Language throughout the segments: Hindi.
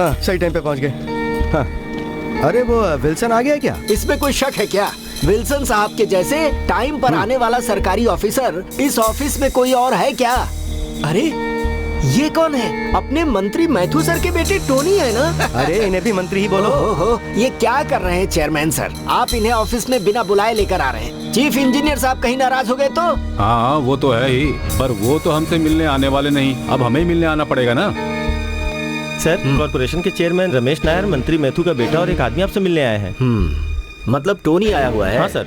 हाँ सही टाइम पे पहुंच गए। हाँ अरे वो विल्सन आ गया क्या? इसमें कोई शक है क्या? विल्सन साहब के जैसे टाइम पर आने वाला सरकारी ऑफिसर इस ऑफिस में कोई और है क्या? अरे ये कौन है? अपने मंत्री मैथ्यू सर के बेटे टोनी है ना? अरे इन्हें भी मंत्री ही बोलो। ओहो, ये क्या कर रहे हैं चेयरमैन सर? आप इन्हें ऑफिस में बिना बुलाए लेकर आ रहे हैं। चीफ इंजीनियर साहब कहीं नाराज हो गए तो? हाँ वो तो है ही, पर वो तो हमसे मिलने आने वाले नहीं, अब हमें ही मिलने आना पड़ेगा ना। सर कॉर्पोरेशन के चेयरमैन रमेश नायर, मंत्री मैथ्यू का बेटा और एक आदमी आपसे मिलने आए हैं। मतलब टोनी आया हुआ है? हाँ सर।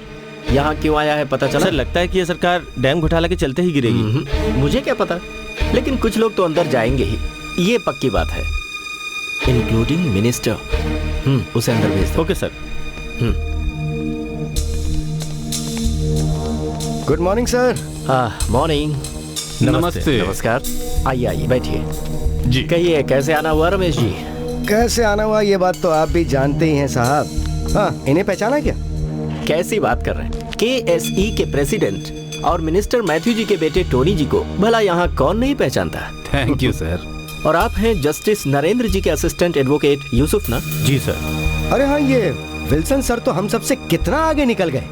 यहाँ क्यों आया है पता चला? सर लगता है कि ये सरकार डैम घोटाला के चलते ही गिरेगी। मुझे क्या पता, लेकिन कुछ लोग तो अंदर जाएंगे ही, ये पक्की बात है, इंक्लूडिंग मिनिस्टर। उसे अंदर भेज दो। Okay sir. Good morning sir. Morning. नमस्ते। नमस्कार। आइए आइए बैठिए जी। कहिए कैसे आना हुआ रमेश जी? कैसे आना हुआ ये बात तो आप भी जानते ही हैं साहब। हाँ इन्हें पहचाना क्या? कैसी बात कर रहे हैं? KSE के प्रेसिडेंट और मिनिस्टर मैथ्यू जी के बेटे टोनी जी को भला यहाँ कौन नहीं पहचानता? Thank you sir. और आप हैं जस्टिस नरेंद्र जी के असिस्टेंट एडवोकेट यूसुफ ना? जी सर। अरे हाँ ये विल्सन सर तो हम सबसे कितना आगे निकल गए।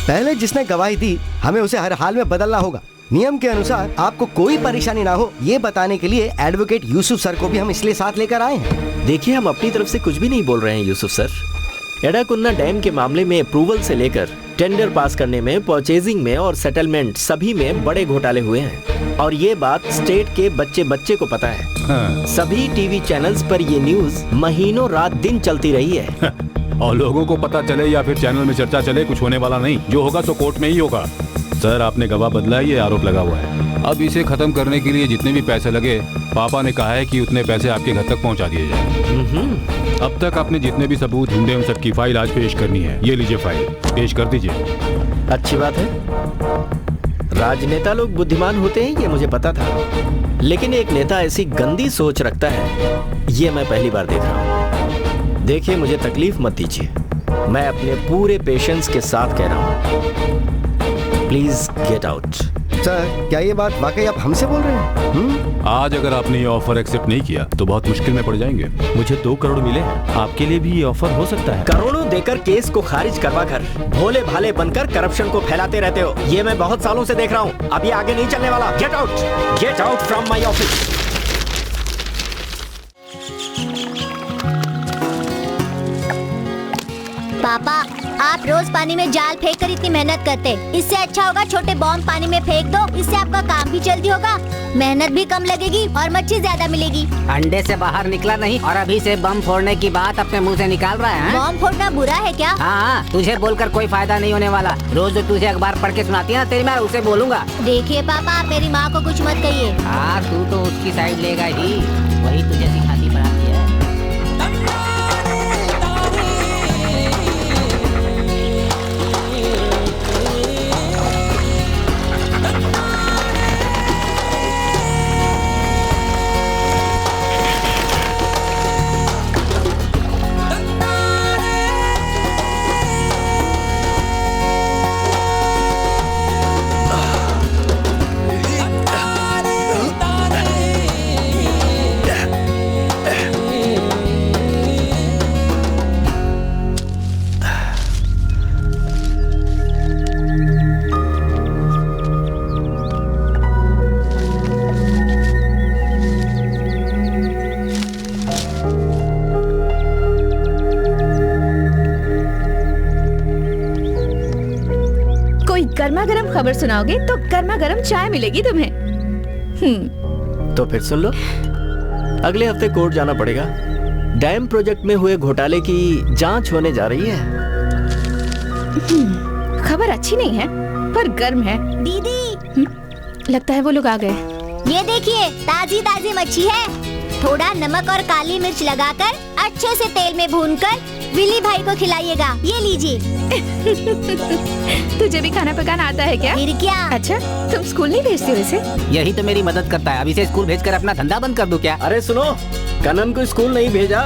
पहले जिसने गवाही दी हमें उसे हर हाल में बदलना होगा। नियम के अनुसार आपको कोई परेशानी ना हो ये बताने के लिए एडवोकेट यूसुफ सर को भी हम इसलिए साथ लेकर आए हैं। देखिए हम अपनी तरफ से कुछ भी नहीं बोल रहे हैं यूसुफ सर। एडाकुन्ना डैम के मामले में अप्रूवल से लेकर टेंडर पास करने में, परचेजिंग में और सेटलमेंट सभी में बड़े घोटाले हुए हैं और ये बात स्टेट के बच्चे बच्चे को पता है। हाँ। सभी टीवी चैनल्स पर ये न्यूज महीनों रात दिन चलती रही है। और लोगों को पता चले या फिर चैनल में चर्चा चले, कुछ होने वाला नहीं। जो होगा तो कोर्ट में ही होगा। सर आपने गवाह बदला है, ये आरोप लगा हुआ है। अब इसे खत्म करने के लिए जितने भी पैसे लगे, पापा ने कहा है कि उतने पैसे आपके घर तक पहुंचा दिए जाए। अब तक आपने जितने भी सबूत ढूंढे उन सबकी फाइल आज पेश करनी है। ये लीजिए फाइल, पेश कर दीजिए। अच्छी बात है। राजनेता लोग बुद्धिमान होते हैं ये मुझे पता था, लेकिन एक नेता ऐसी गंदी सोच रखता है ये मैं पहली बार देख रहा हूँ। देखिए मुझे तकलीफ मत दीजिए, मैं अपने पूरे पेशेंस के साथ कह रहा हूँ। Please get out. सर क्या ये बात वाकई आप हमसे बोल रहे हैं? आज अगर आपने ये ऑफर एक्सेप्ट नहीं किया तो बहुत मुश्किल में पड़ जाएंगे। मुझे 2 करोड़ मिले हैं, आपके लिए भी ये ऑफर हो सकता है। करोड़ों देकर केस को खारिज करवा कर भोले भाले बनकर करप्शन को फैलाते रहते हो, ये मैं बहुत सालों से देख रहा हूँ। अब ये आगे नहीं चलने वाला। Get out from my office. पापा आप रोज पानी में जाल फेंक कर इतनी मेहनत करते, इससे अच्छा होगा छोटे बॉम्ब पानी में फेंक दो। इससे आपका काम भी जल्दी होगा, मेहनत भी कम लगेगी और मच्छी ज्यादा मिलेगी। अंडे से बाहर निकला नहीं और अभी से बम फोड़ने की बात अपने मुंह से निकाल रहा है। बॉम्ब फोड़ना बुरा है क्या? हाँ तुझे बोलकर कोई फायदा नहीं होने वाला। रोज जो तुझे अखबार पढ़ के सुनाती है ना तेरी माँ, उसे बोलूंगा। देखिए पापा आप मेरी माँ को कुछ मत कहिए। हाँ तू तो उसकी साइड लेगा ही, वही तुझे सिखाती पढ़ाती है। गर्मा गर्म खबर सुनाओगे तो गर्मा गर्म चाय मिलेगी तुम्हें। तो फिर सुन लो, अगले हफ्ते कोर्ट जाना पड़ेगा। डैम प्रोजेक्ट में हुए घोटाले की जांच होने जा रही है। खबर अच्छी नहीं है पर गर्म है। दीदी लगता है वो लोग आ गए। ये देखिए ताजी ताजी मच्छी है। थोड़ा नमक और काली मिर्च लगाकर अच्छे से तेल में भूनकर विली भाई को खिलाइएगा। ये लीजिए। तुझे भी खाना पकाना आता है क्या? फिर क्या? अच्छा तुम स्कूल नहीं भेजते हो इसे? यही तो मेरी मदद करता है। अभी से स्कूल भेजकर अपना धंधा बंद कर दूं क्या? अरे सुनो, कनन को स्कूल नहीं भेजा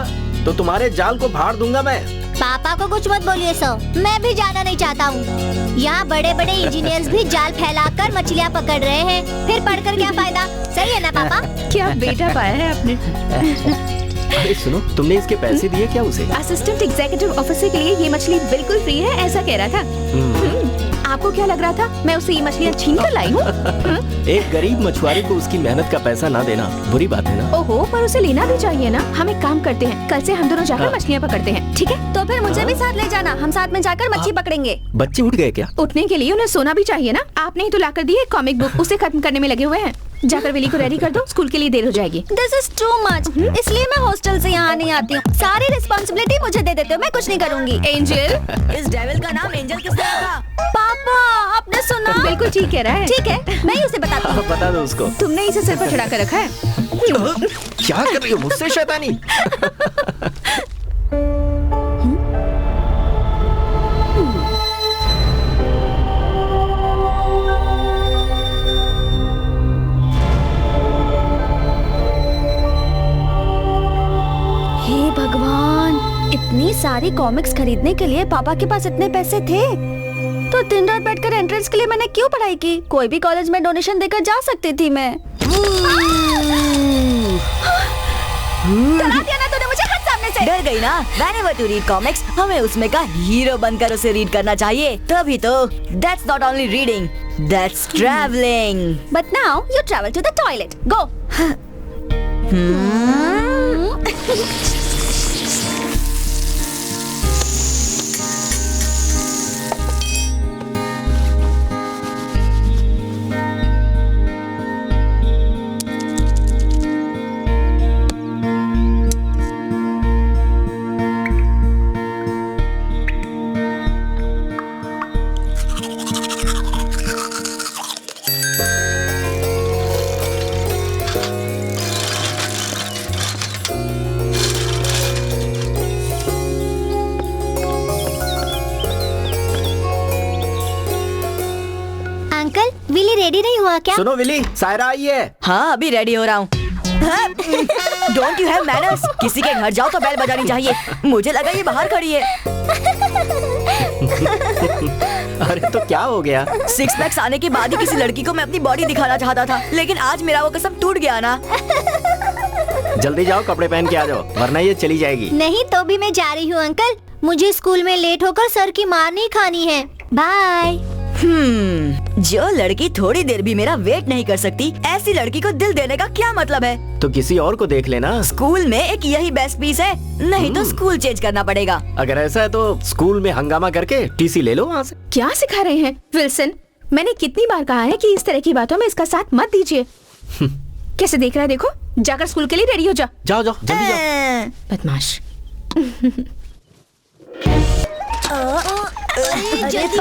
तो तुम्हारे जाल को फाड़ दूंगा मैं। पापा को कुछ मत बोलिए सर, मैं भी जाना नहीं चाहता हूँ। यहाँ बड़े बड़े इंजीनियर्स भी जाल फैलाकर मछलियाँ पकड़ रहे हैं, फिर पढ़कर क्या फायदा? सही है ना पापा? क्या बेटा पाया है आपने। अरे सुनो, तुमने इसके पैसे दिए क्या उसे? असिस्टेंट एग्जीक्यूटिव ऑफिसर के लिए ये मछली बिल्कुल फ्री है, ऐसा कह रहा था। आपको क्या लग रहा था मैं उसे ये मछलियाँ छीन कर लाई हूँ? एक गरीब मछुआरे को उसकी मेहनत का पैसा ना देना बुरी बात है ना। ओहो, पर उसे लेना भी चाहिए ना। हम एक काम करते हैं, कल से हम दोनों जाकर हाँ। मछलियाँ पकड़ते हैं, ठीक है? तो फिर मुझे भी साथ ले जाना, हम साथ में जाकर मच्छी पकड़ेंगे। बच्चे उठ गए क्या? उठने के लिए उन्हें सोना भी चाहिए ना। आपने ही तो लाकर दी है कॉमिक बुक, उसे खत्म करने में लगे हुए हैं। जाकर विली को रेडी कर दो, स्कूल के लिए देर हो जाएगी। दिस इज टू मच, इसलिए मैं हॉस्टल से यहाँ नहीं आती हूँ। सारी रिस्पॉन्सिबिलिटी मुझे दे देते हो, मैं कुछ नहीं करूँगी। एंजल, इस डेविल का नाम एंजल किसने रखा? पापा, आपने सुना? बिल्कुल ठीक कह रहा है। ठीक है, मैं ही उसे बताती हूँ। बता दो उसको। तुमने इसे सिर पर चढ़ा कर रखा है। क्या कर रही हो मुझसे शैतानी? हे भगवान, इतनी सारी कॉमिक्स खरीदने के लिए पापा के पास इतने पैसे थे तो दिन रात बैठकर एंट्रेंस के लिए मैंने क्यों पढ़ाई की? कोई भी कॉलेज में डोनेशन देकर जा सकती थी मैं। डरा दिया ना तूने मुझे, हट सामने से। डर गई ना? Whenever to read comics, हमें उसमें का हीरो बनकर उसे रीड करना चाहिए, तभी तो। That's not only reading, that's traveling. But now you travel to the toilet. Go. Uncle, Willy ready नहीं हुआ क्या? सुनो विली, सायरा आई है। हाँ, अभी रेडी हो रहा हूँ। Don't you have manners? किसी के घर जाओ तो बेल बजानी चाहिए। मुझे लगा ये बाहर खड़ी है। अरे तो क्या हो गया? 6 पैक्स आने के बाद ही किसी लड़की को मैं अपनी बॉडी दिखाना चाहता था, लेकिन आज मेरा वो कसम टूट गया ना। जल्दी जाओ, कपड़े पहन के आ जाओ, वरना ये चली जाएगी। नहीं तो भी मैं जा रही हूँ अंकल। मुझे स्कूल में लेट होकर सर की मार नहीं खानी है। बाय। जो लड़की थोड़ी देर भी मेरा वेट नहीं कर सकती, ऐसी लड़की को दिल देने का क्या मतलब है? तो किसी और को देख लेना। स्कूल में एक यही बेस्ट पीस है, नहीं तो स्कूल चेंज करना पड़ेगा। अगर ऐसा है तो स्कूल में हंगामा करके टीसी ले लो वहाँ से। क्या सिखा रहे हैं विल्सन? मैंने कितनी बार कहा है कि इस तरह की बातों में इसका साथ मत दीजिए। कैसे देख रहा है देखो। जाकर स्कूल के लिए रेडी हो जा। जाओ जाओ जल्दी जाओ। बदमाश। जल्दी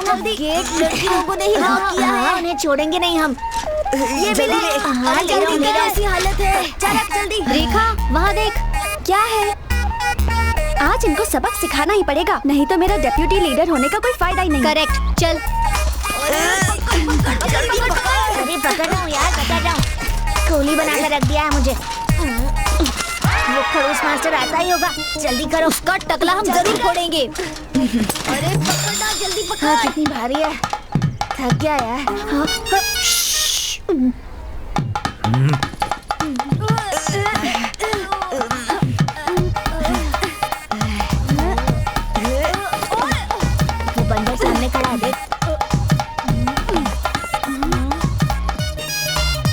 जल्दी, गेट लड़कियों को नहीं लॉक किया है, उन्हें छोड़ेंगे नहीं हम। ये भी ले। हाँ, जल्दी मेरा ऐसी हालत है। चल अब जल्दी। रेखा, वहाँ देख। क्या है? आज इनको सबक सिखाना ही पड़ेगा, नहीं तो मेरा डेप्यूटी लीडर होने का कोई फायदा ही नहीं। करेक्ट, चल। अरे पकड़ रहा हूँ यार, पकड़ रहा हूँ। गोली बनाकर रख दिया है मुझे। वो खड़ूस मास्टर आता ही होगा। जल्दी करो, उसका टकला हम जरूर फोड़ेंगे। अरे पकड़ना, जल्दी पकड़। हाँ, कितनी भारी है, थक गया यार। हाँ, वो बंदर सामने खड़ा है, देख।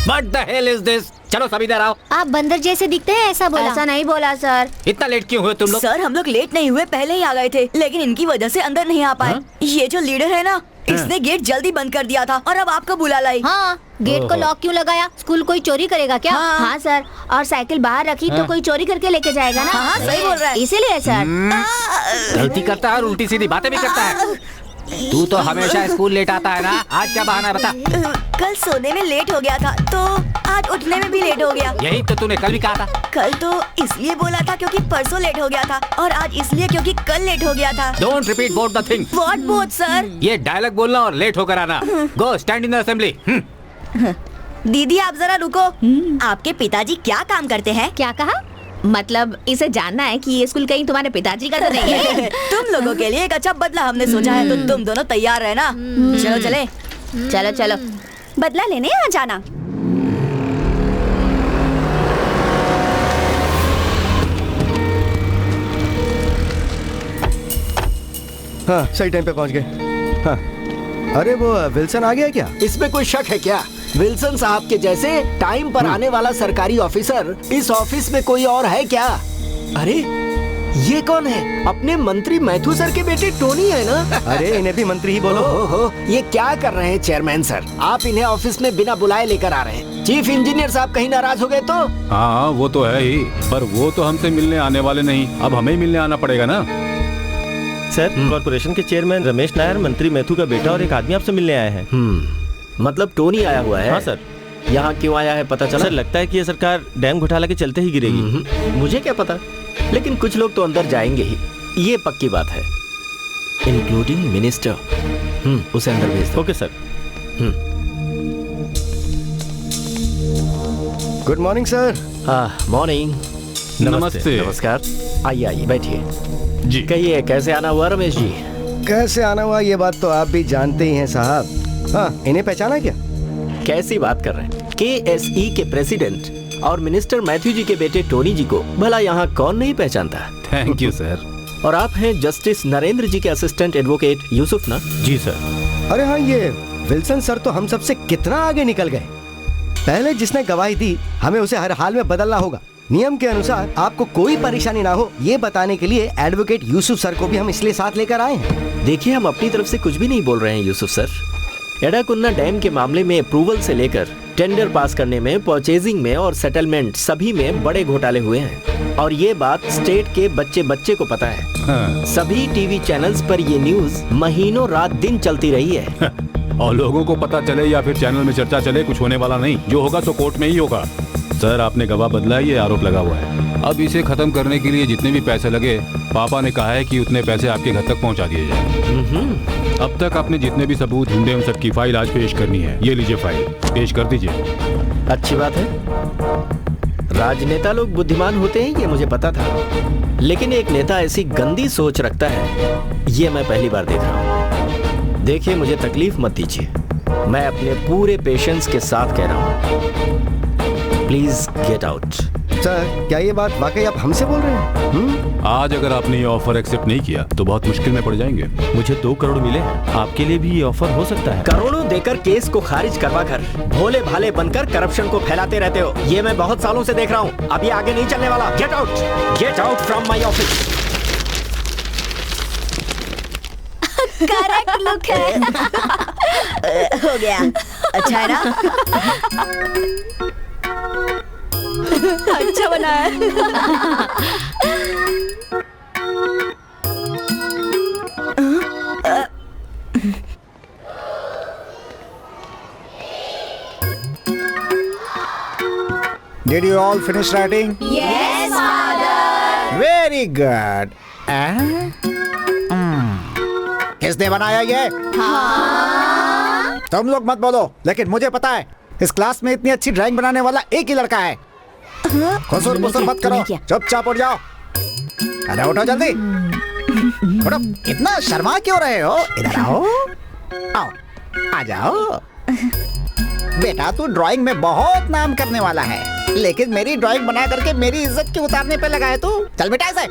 What the hell is this? चलो सभी इधर आओ। आप बंदर जैसे दिखते हैं, ऐसा बोला। ऐसा नहीं बोला सर। इतना लेट क्यों हुए तुम लोग? सर, हम लोग लेट नहीं हुए, पहले ही आ गए थे, लेकिन इनकी वजह से अंदर नहीं आ पाए। ये जो लीडर है ना, इसने गेट जल्दी बंद कर दिया था और अब आपको बुला लाई। हाँ, गेट को लॉक क्यों लगाया? स्कूल कोई चोरी करेगा क्या? हाँ सर, और साइकिल बाहर रखी तो कोई चोरी करके लेके जाएगा ना। हाँ, सही बोल रहा है। इसीलिए सर। गलती करता है और उल्टी सीधी बातें भी करता है। तू तो हमेशा स्कूल लेट आता है ना, आज क्या बहाना है बता? कल सोने में लेट हो गया था तो आज उठने में भी लेट हो गया। यही तो तूने कल भी कहा था। कल तो इसलिए बोला था क्योंकि परसों लेट हो गया था, और आज इसलिए क्योंकि कल लेट हो गया था। Don't repeat both the thing. What both sir? ये डायलॉग बोलना और लेट होकर आना। गो स्टैंड इन द असेंबली। दीदी आप जरा रुको। आपके पिताजी क्या काम करते हैं? क्या कहा? मतलब इसे जानना है कि ये स्कूल कहीं तुम्हारे पिताजी का तो नहीं है। तुम लोगों के लिए एक अच्छा बदला हमने सोचा है, तो तुम दोनों तैयार रहना। चलो चले। चलो चलो, बदला लेने आ जाना। हाँ सही टाइम पे पहुंच गए। हाँ अरे वो विल्सन आ गया क्या? इसमें कोई शक है क्या? विल्सन साहब के जैसे टाइम पर आने वाला सरकारी ऑफिसर इस ऑफिस में कोई और है क्या? अरे ये कौन है? अपने मंत्री मैथ्यू सर के बेटे टोनी है ना? अरे इन्हें भी मंत्री ही बोलो। ओहो, ये क्या कर रहे हैं चेयरमैन सर? आप इन्हें ऑफिस में बिना बुलाए लेकर आ रहे हैं। चीफ इंजीनियर साहब कहीं नाराज हो गए तो? हाँ वो तो है ही, पर वो तो हमसे मिलने आने वाले नहीं, अब हमें ही मिलने आना पड़ेगा ना। सर कॉर्पोरेशन के चेयरमैन रमेश नायर, मंत्री मैथ्यू का बेटा और एक आदमी आपसे मिलने आए हैं। मतलब टोनी आया हुआ है? हाँ सर। यहाँ क्यों आया है पता चला? सर लगता है कि ये सरकार डैम घोटाला के चलते ही गिरेगी। मुझे क्या पता, लेकिन कुछ लोग तो अंदर जाएंगे ही, ये पक्की बात है, इंक्लूडिंग मिनिस्टर। उसे अंदर भेज दो। Okay sir. Good morning sir. Morning. नमस्ते। नमस्कार। आइए आइए बैठिए जी। कहिए कैसे आना हुआ रमेश जी? कैसे आना हुआ ये बात तो आप भी जानते ही हैं साहब। हाँ इन्हें पहचाना क्या? कैसी बात कर रहे हैं? KSE के प्रेसिडेंट और मिनिस्टर मैथ्यू जी के बेटे टोनी जी को भला यहाँ कौन नहीं पहचानता? Thank you sir. और आप हैं जस्टिस नरेंद्र जी के असिस्टेंट एडवोकेट यूसुफ ना? जी सर। अरे हाँ ये विल्सन सर तो हम सबसे कितना आगे निकल गए। पहले जिसने गवाही दी हमें उसे हर हाल में बदलना होगा। नियम के अनुसार आपको कोई परेशानी ना हो ये बताने के लिए एडवोकेट यूसुफ सर को भी हम इसलिए साथ लेकर आए हैं। देखिए हम अपनी तरफ से कुछ भी नहीं बोल रहे हैं यूसुफ सर। एडाकुन्ना डैम के मामले में अप्रूवल से लेकर टेंडर पास करने में, परचेजिंग में और सेटलमेंट सभी में बड़े घोटाले हुए हैं और ये बात स्टेट के बच्चे बच्चे को पता है। हाँ। सभी टीवी चैनल्स पर ये न्यूज महीनों रात दिन चलती रही है। और लोगों को पता चले या फिर चैनल में चर्चा चले, कुछ होने वाला नहीं, जो होगा तो कोर्ट में ही होगा। सर आपने गवाह बदला है, ये आरोप लगा हुआ है। अब इसे खत्म करने के लिए जितने भी पैसे लगे, पापा ने कहा है कि उतने पैसे आपके घर तक पहुंचा दिए जाए। अब तक आपने जितने भी सबूत ढूंढे उन सब की फाइल आज पेश करनी है। ये लीजिए फाइल, पेश कर दीजिए। अच्छी बात है। राजनेता लोग बुद्धिमान होते हैं ये मुझे पता था, लेकिन एक नेता ऐसी गंदी सोच रखता है ये मैं पहली बार देख रहा हूँ। देखिए मुझे तकलीफ मत दीजिए, मैं अपने पूरे पेशेंस के साथ कह रहा हूँ। Please get out. सर क्या ये बात वाकई आप हमसे बोल रहे हैं? आज अगर आपने ये ऑफर एक्सेप्ट नहीं किया तो बहुत मुश्किल में पड़ जाएंगे। मुझे 2 करोड़ मिले, आपके लिए भी ये ऑफर हो सकता है। करोड़ों देकर केस को खारिज करवा कर भोले भाले बनकर करप्शन को फैलाते रहते हो, ये मैं बहुत सालों से देख रहा हूँ। अब ये आगे नहीं चलने वाला। Get out from my office. Correct look है। हो गया। अच्छा है ना? अच्छा बना है। Did you all finish writing? Yes, father. Very good. किसने बनाया ये? हाँ? तुम लोग मत बोलो, लेकिन मुझे पता है इस क्लास में इतनी अच्छी ड्राइंग बनाने वाला एक ही लड़का है। खुसुर पुसुर मत करो, चुपचाप उठ जाओ। अरे उठो जल्दी, उठो। इतना शर्मा क्यों रहे हो? इधर आओ, आओ, आ जाओ। बेटा तू ड्राइंग में बहुत नाम करने वाला है, लेकिन मेरी ड्राइंग बना करके मेरी इज्जत क्यों उतारने पे लगा है तू? चल बेटा ऐसे।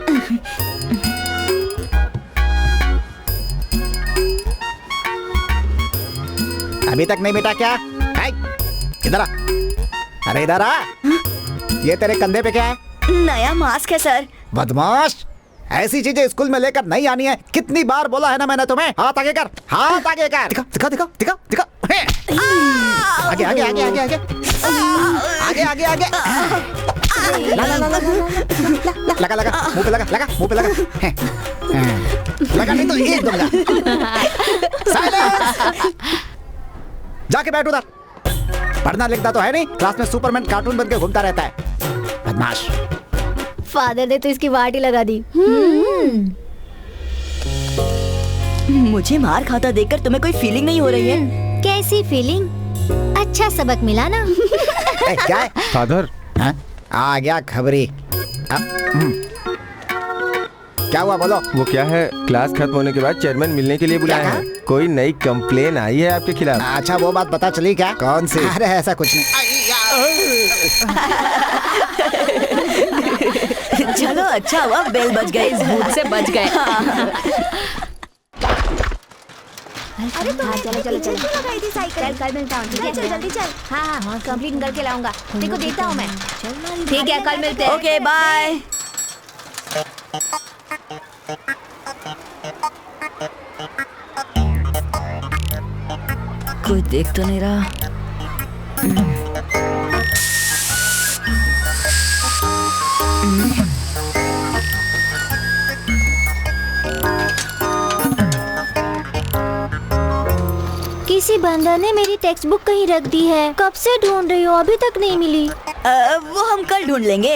अभी तक नहीं बेटा क्या? इधर आ। अरे इधर आ। ये तेरे कंधे पे क्या है? नया मास्क है सर। बदमाश, ऐसी चीजें स्कूल में लेकर नहीं आनी है। कितनी बार बोला है ना मैंने तुम्हें? हाथ आगे कर, हाथ आगे कर। दिखा दिखा दिखा दिखा दिखा। आगे आगे आगे आगे आगे आगे आगे आगे। लगा लगा लगा लगा, मुंह पे लगा, लगा मुंह पे लगा। लगा नहीं तो एक दूंगा। साइलेंस। जाके बैठ उधर। पढ़ना लिखना तो है नहीं, क्लास में सुपरमैन कार्टून बन के घूमता रहता है, बदमाश। फादर ने तो इसकी वाटी लगा दी। मुझे मार खाता देखकर तुम्हें कोई फीलिंग नहीं हो रही है? कैसी फीलिंग? अच्छा सबक मिला ना? क्या है? फादर आ गया खबरी। क्या हुआ बोलो? वो क्या है, क्लास खत्म होने के बाद चेयरमैन मिलने के लिए बुलाया है। कोई नई कंप्लेन आई है आपके खिलाफ? अच्छा वो बात पता चली क्या? कौन सी? अरे ऐसा कुछ नहीं। चलो अच्छा हुआ बेल बज गई, भूत से बच गए। अरे हाँ चलो चलो चलो लगाई थी साइकिल। कल मिलता हूँ। ठीक है चल जल्दी चल। हाँ हाँ कंप्लीट करके लाऊंगा। तेरे को देता हूँ मैं। ठीक है कल मिलते हैं। Okay bye. कोई देख तो नहीं रहा। किसी बंदर ने मेरी टेक्स्ट बुक कहीं रख दी है। कब से ढूंढ रही हो, अभी तक नहीं मिली। वो हम कल ढूंढ लेंगे।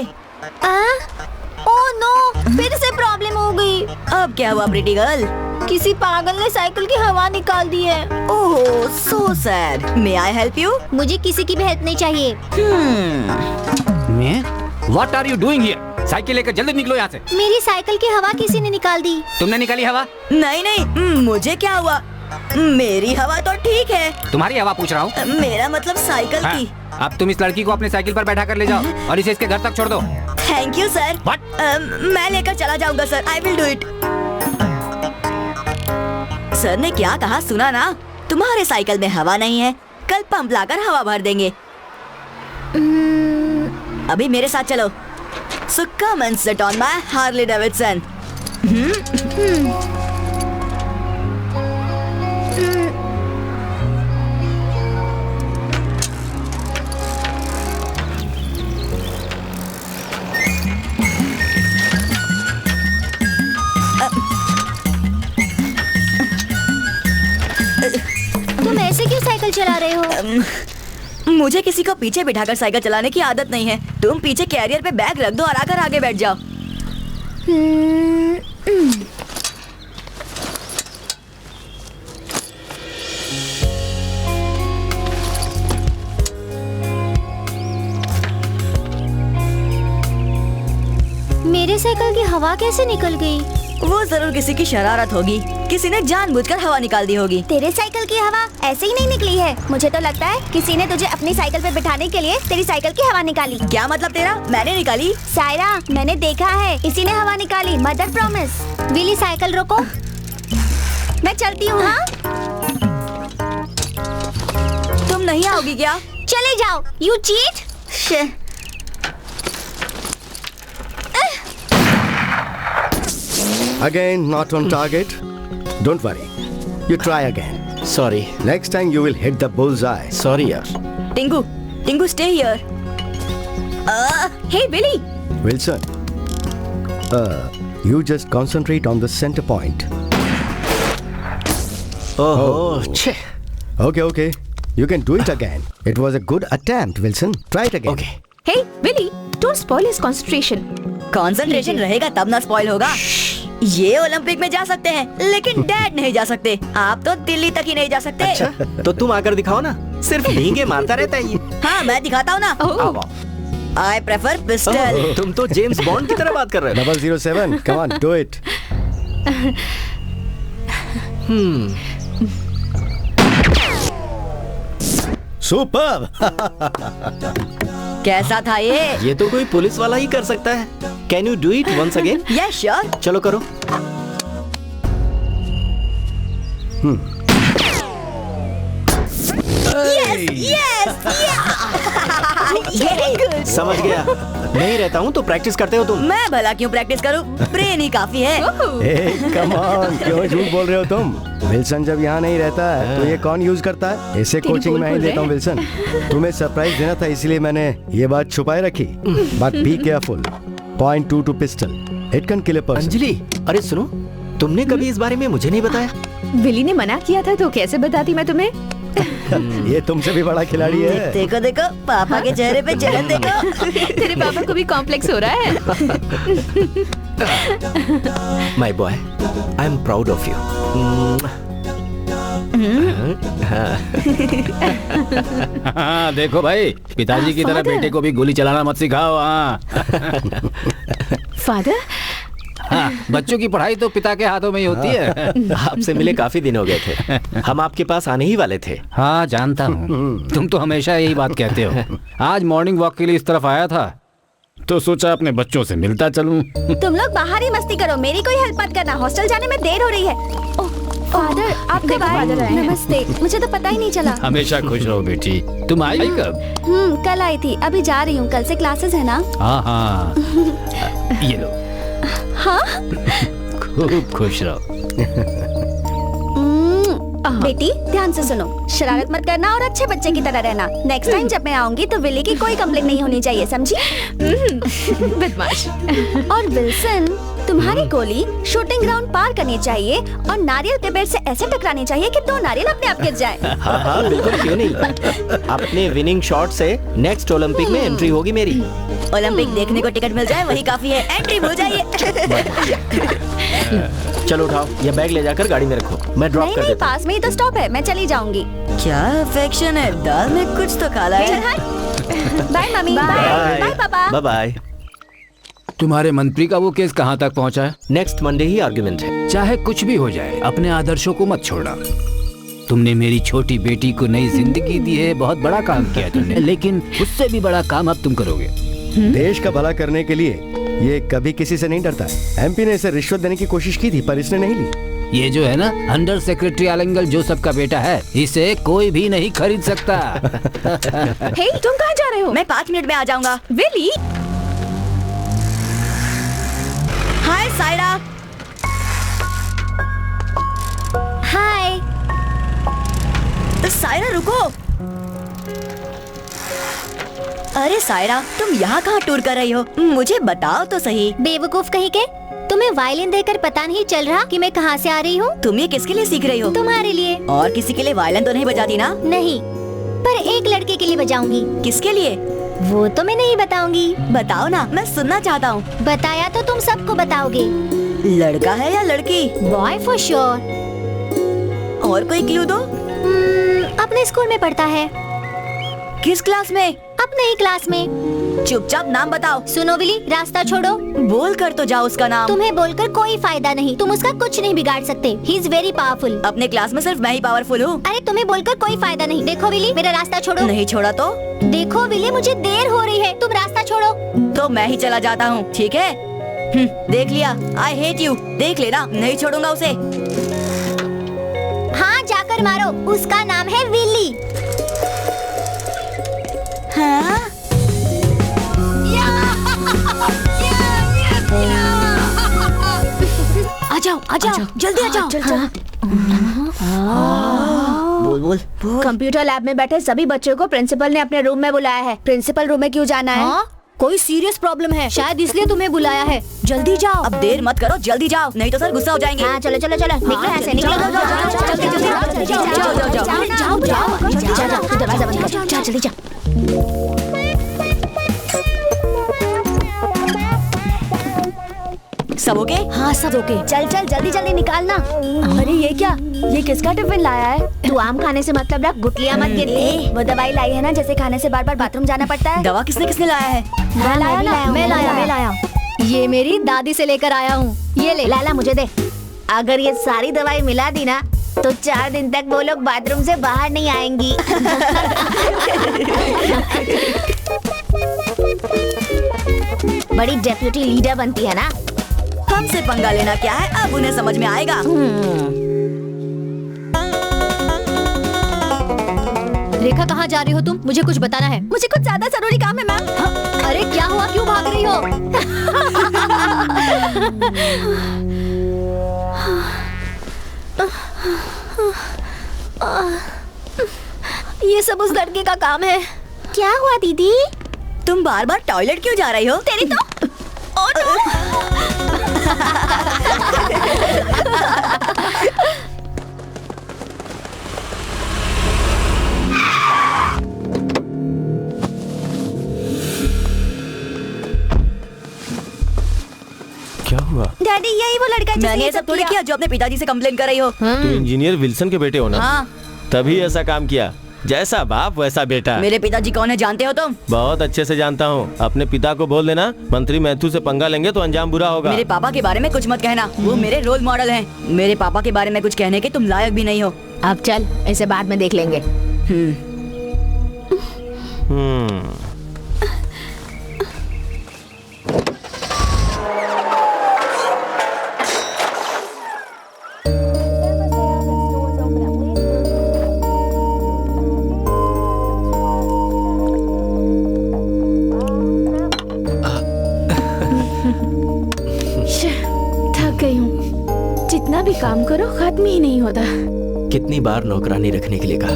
ओह नो, फिर से प्रॉब्लम हो गई। अब क्या हुआ प्रीटी गर्ल? किसी पागल ने साइकिल की हवा निकाल दी है। Oh so sad. May I help you? मुझे किसी की भी हेल्प नहीं चाहिए। What are you doing here? Cycle लेकर जल्दी निकलो यहाँ से। मेरी साइकिल की हवा किसी ने निकाल दी। तुमने निकाली हवा? नहीं नहीं, मुझे क्या हुआ? मेरी हवा तो ठीक है। तुम्हारी हवा पूछ रहा हूँ। मेरा मतलब साइकिल हाँ, की। अब तुम इस लड़की को अपने साइकिल पर बैठा कर ले जाओ और इसे इसके घर तक छोड़ दो। Thank you sir. What? मैं लेकर चला जाऊंगा sir. I will do it. Sir ने क्या कहा सुना ना? तुम्हारे साइकिल में हवा नहीं है, कल पंप लाकर हवा भर देंगे। अभी मेरे साथ चलो। So come and sit on my Harley Davidson. तुम ऐसे क्यों साइकिल चला रहे हो? मुझे किसी को पीछे बिठाकर साइकिल चलाने की आदत नहीं है। तुम पीछे कैरियर पे बैग रख दो और आकर आगे बैठ जाओ। मेरे साइकिल की हवा कैसे निकल गई? वो जरूर किसी की शरारत होगी। किसी ने जानबूझकर हवा निकाल दी होगी। तेरे साइकिल की हवा ऐसे ही नहीं निकली है। मुझे तो लगता है किसी ने तुझे अपनी साइकिल पे बिठाने के लिए तेरी साइकिल की हवा निकाली। क्या मतलब तेरा? मैंने निकाली? सायरा, मैंने देखा है, इसी ने हवा निकाली। Mother promise. विली साइकिल रोको, मैं चलती हूँ। हाँ तुम नहीं आओगी क्या? चले जाओ। You cheat. Again, not on target. Don't worry. You try again. Sorry Next time you will hit the bullseye. Sorry यार। Tinku, Tinku stay here. Hey Billy, Wilson, you just concentrate on the center point. ओहो छे। Okay, okay. You can do it again. It was a good attempt, Wilson. Try it again. Okay. Hey Billy, don't spoil his concentration. Concentration रहेगा तब ना स्पॉइल होगा। ये ओलंपिक में जा सकते हैं लेकिन डैड नहीं जा सकते। आप तो दिल्ली तक ही नहीं जा सकते। अच्छा, तो तुम आकर दिखाओ ना। सिर्फ भींगे मारता रहता है ये। हाँ मैं दिखाता हूँ ना। आओ। I prefer pistol. तुम तो जेम्स बॉन्ड की तरह बात कर रहे हो। 007, come on, do it. Superb. कैसा था ये? ये तो कोई पुलिस वाला ही कर सकता है। Can you do it once again? Yes sure. चलो करो। समझ गया। नहीं रहता हूँ तो प्रैक्टिस करते हो तुम। मैं भला क्यों प्रैक्टिस करूँ? ब्रेन ही काफी है। Hey, come on, क्यों झूठ बोल रहे हो तुम? विल्सन जब यहाँ नहीं रहता है तो ये कौन यूज करता है? इसे कोचिंग में ही देता हूँ विल्सन। तुम्हें सरप्राइज देना था इसलिए मैंने ये बात छुपाए रखी। But be careful. .22 two pistol. It can kill a person. Anjali, अरे सुनो, तुमने कभी इस बारे में मुझे नहीं बताया। विली ने मना किया था तो कैसे बताती मैं तुम्हें? ये तुमसे भी बड़ा खिलाड़ी है। देखो देखो पापा के चेहरे पे जलन देखो। तेरे पापा को भी कॉम्प्लेक्स हो रहा है। My boy, I am proud of you. हाँ, देखो भाई, पिताजी की तरह बेटे को भी गोली चलाना मत सिखाओ। हाँ। फादर, हाँ, बच्चों की पढ़ाई तो पिता के हाथों में ही होती है। आपसे मिले काफी दिन हो गए थे। हम आपके पास आने ही वाले थे। हाँ जानता हूँ, तुम तो हमेशा यही बात कहते हो। आज मॉर्निंग वॉक के लिए इस तरफ आया था तो सोचा अपने बच्चों से मिलता चलूं। तुम लोग बाहर ही मस्ती करो, मेरी कोई हेल्प मत करना। हॉस्टल जाने में देर हो रही है। ओह फादर आप कब आए? नमस्ते, मुझे तो पता ही नहीं चला। हमेशा खुश रहो बेटी। तुम आई कब? कल आई थी, अभी जा रही हूँ। कल से क्लासेस है ना? हाँ हाँ, ये लो। हाँ? खूब खुश रहो। बेटी ध्यान से सुनो, शरारत मत करना और अच्छे बच्चे की तरह रहना। नेक्स्ट टाइम जब मैं आऊंगी तो विली की कोई कंप्लेंट नहीं होनी चाहिए, समझी? बदमाश। और विल्सन, तुम्हारी गोली शूटिंग ग्राउंड पार करनी चाहिए और नारियल के पेड़ से ऐसे टकरानी चाहिए कि 2 नारियल अपने आप गिर जाए। हाँ हाँ बिल्कुल, क्यों नहीं। अपने विनिंग शॉट से नेक्स्ट ओलंपिक में एंट्री होगी मेरी। ओलंपिक देखने को टिकट मिल जाए वही काफी है, एंट्री हो जाइए। चलो उठाओ, ये बैग ले जाकर गाड़ी में रखो, मैं ड्रॉप नहीं कर नहीं, देता हूँ। पास में ही तो स्टॉप है, मैं चली जाऊंगी। क्या अफेक्शन है, दाल में कुछ तो काला है। Bye mummy, bye papa. Bye bye. तुम्हारे मंत्री का वो केस कहाँ तक पहुँचा है? नेक्स्ट मंडे ही आर्गुमेंट है। चाहे कुछ भी हो जाए, अपने आदर्शों को मत छोड़ना। तुमने मेरी छोटी बेटी को नई जिंदगी दी है, बहुत बड़ा काम किया तुमने, लेकिन उससे भी बड़ा काम अब तुम करोगे। देश का भला करने के लिए ये कभी किसी से नहीं डरता है। एमपी ने इसे रिश्वत देने की कोशिश की थी पर इसने नहीं ली। ये जो है ना अंडर सेक्रेटरी आलंगल जोसफ का बेटा है, इसे कोई भी नहीं खरीद सकता। हे, तुम कहाँ जा रहे हो? मैं 5 मिनट में आ जाऊंगा। विली, हाय सायरा। हाय। सायरा रुको। अरे सायरा, तुम यहाँ कहाँ टूर कर रही हो? मुझे बताओ तो सही। बेवकूफ कहीं के, तुम्हें वायलिन देखकर पता नहीं चल रहा कि मैं कहाँ से आ रही हूँ? तुम ये किसके लिए सीख रही हो? तुम्हारे लिए। और किसी के लिए वायलिन तो नहीं बजाती ना? नहीं, पर एक लड़के के लिए बजाऊंगी। किसके लिए? वो तो मैं नहीं बताऊंगी। बताओ ना, मैं सुनना चाहता हूँ। बताया तो तुम सबको बताओगे। लड़का है या लड़की? Boy for sure. और कोई क्लू दो। अपने स्कूल में पढ़ता है। किस क्लास में? अपने ही क्लास में। चुपचाप नाम बताओ। सुनो विली, रास्ता छोड़ो। बोल कर तो जाओ उसका नाम। तुम्हें बोलकर कोई फायदा नहीं, तुम उसका कुछ नहीं बिगाड़ सकते। He is very powerful. अपने क्लास में सिर्फ मैं ही पावरफुल हूँ। अरे तुम्हें बोलकर कोई फायदा नहीं। देखो विली, मेरा रास्ता छोड़ो। नहीं छोड़ा तो? देखो विली, मुझे देर हो रही है, तुम रास्ता छोड़ो। तो मैं ही चला जाता हूँ, ठीक है? देख लिया, आई हेट यू। देख लेना, नहीं छोड़ूंगा उसे। हाँ, जाकर मारो, उसका नाम है विली। हाँ? आ जाओ, जल्दी आ जाओ। बोल। कंप्यूटर लैब में बैठे सभी बच्चों को प्रिंसिपल ने अपने रूम में बुलाया है। प्रिंसिपल रूम में क्यों जाना है? कोई सीरियस प्रॉब्लम है, शायद इसलिए तुम्हें बुलाया है। जल्दी जाओ। अब देर मत करो, जल्दी जाओ, नहीं तो सर गुस्सा हो जाएंगे। हाँ, चलो निकलो यहाँ से, निकलो। जाओ, दरवाजा बंद कर। जा जल्दी जा। सब ओके? हाँ, सब ओके। चल जल्दी निकालना। अरे ये क्या? ये किसका टिफिन लाया है? तू आम खाने से मतलब रख, गुटलियाँ मत गिरती। वो दवाई लाई है ना, जैसे खाने से बार बार बाथरूम जाना पड़ता है। दवा किसने लाया है? मैं लाया। ये मेरी दादी से लेकर आया हूँ। ये ले लाला, मुझे दे। अगर ये सारी दवाई मिला दी ना तो 4 दिन तक वो लोग बाथरूम से बाहर नहीं आएंगी। बड़ी डेप्यूटी लीडर बनती है ना। हमसे पंगा लेना क्या है, अब उन्हें समझ में आएगा। रेखा, कहाँ जा रही हो तुम? मुझे कुछ बताना है। मुझे कुछ ज्यादा जरूरी काम है मैम। अरे क्या हुआ, क्यों भाग रही हो? ये सब उस लड़के का काम है। क्या हुआ दीदी? तुम बार बार टॉयलेट क्यों जा रही हो? तेरी तो क्या हुआ? डैडी, यही वो लड़का है जिसने मैंने ये सब थोड़ी किया जो अपने पिताजी से कंप्लेन कर रही हो। तो इंजीनियर विल्सन के बेटे हो ना? हाँ। तभी ऐसा काम किया। जैसा बाप वैसा बेटा। मेरे पिताजी कौन है जानते हो तुम? बहुत अच्छे से जानता हूँ। अपने पिता को बोल देना मंत्री मैथ्यू से पंगा लेंगे तो अंजाम बुरा होगा। मेरे पापा के बारे में कुछ मत कहना, वो मेरे रोल मॉडल हैं। मेरे पापा के बारे में कुछ कहने के तुम लायक भी नहीं हो। अब चल, इसे बाद में देख लेंगे। भी काम करो खत्म ही नहीं होता। कितनी बार नौकरानी रखने के लिए कहा,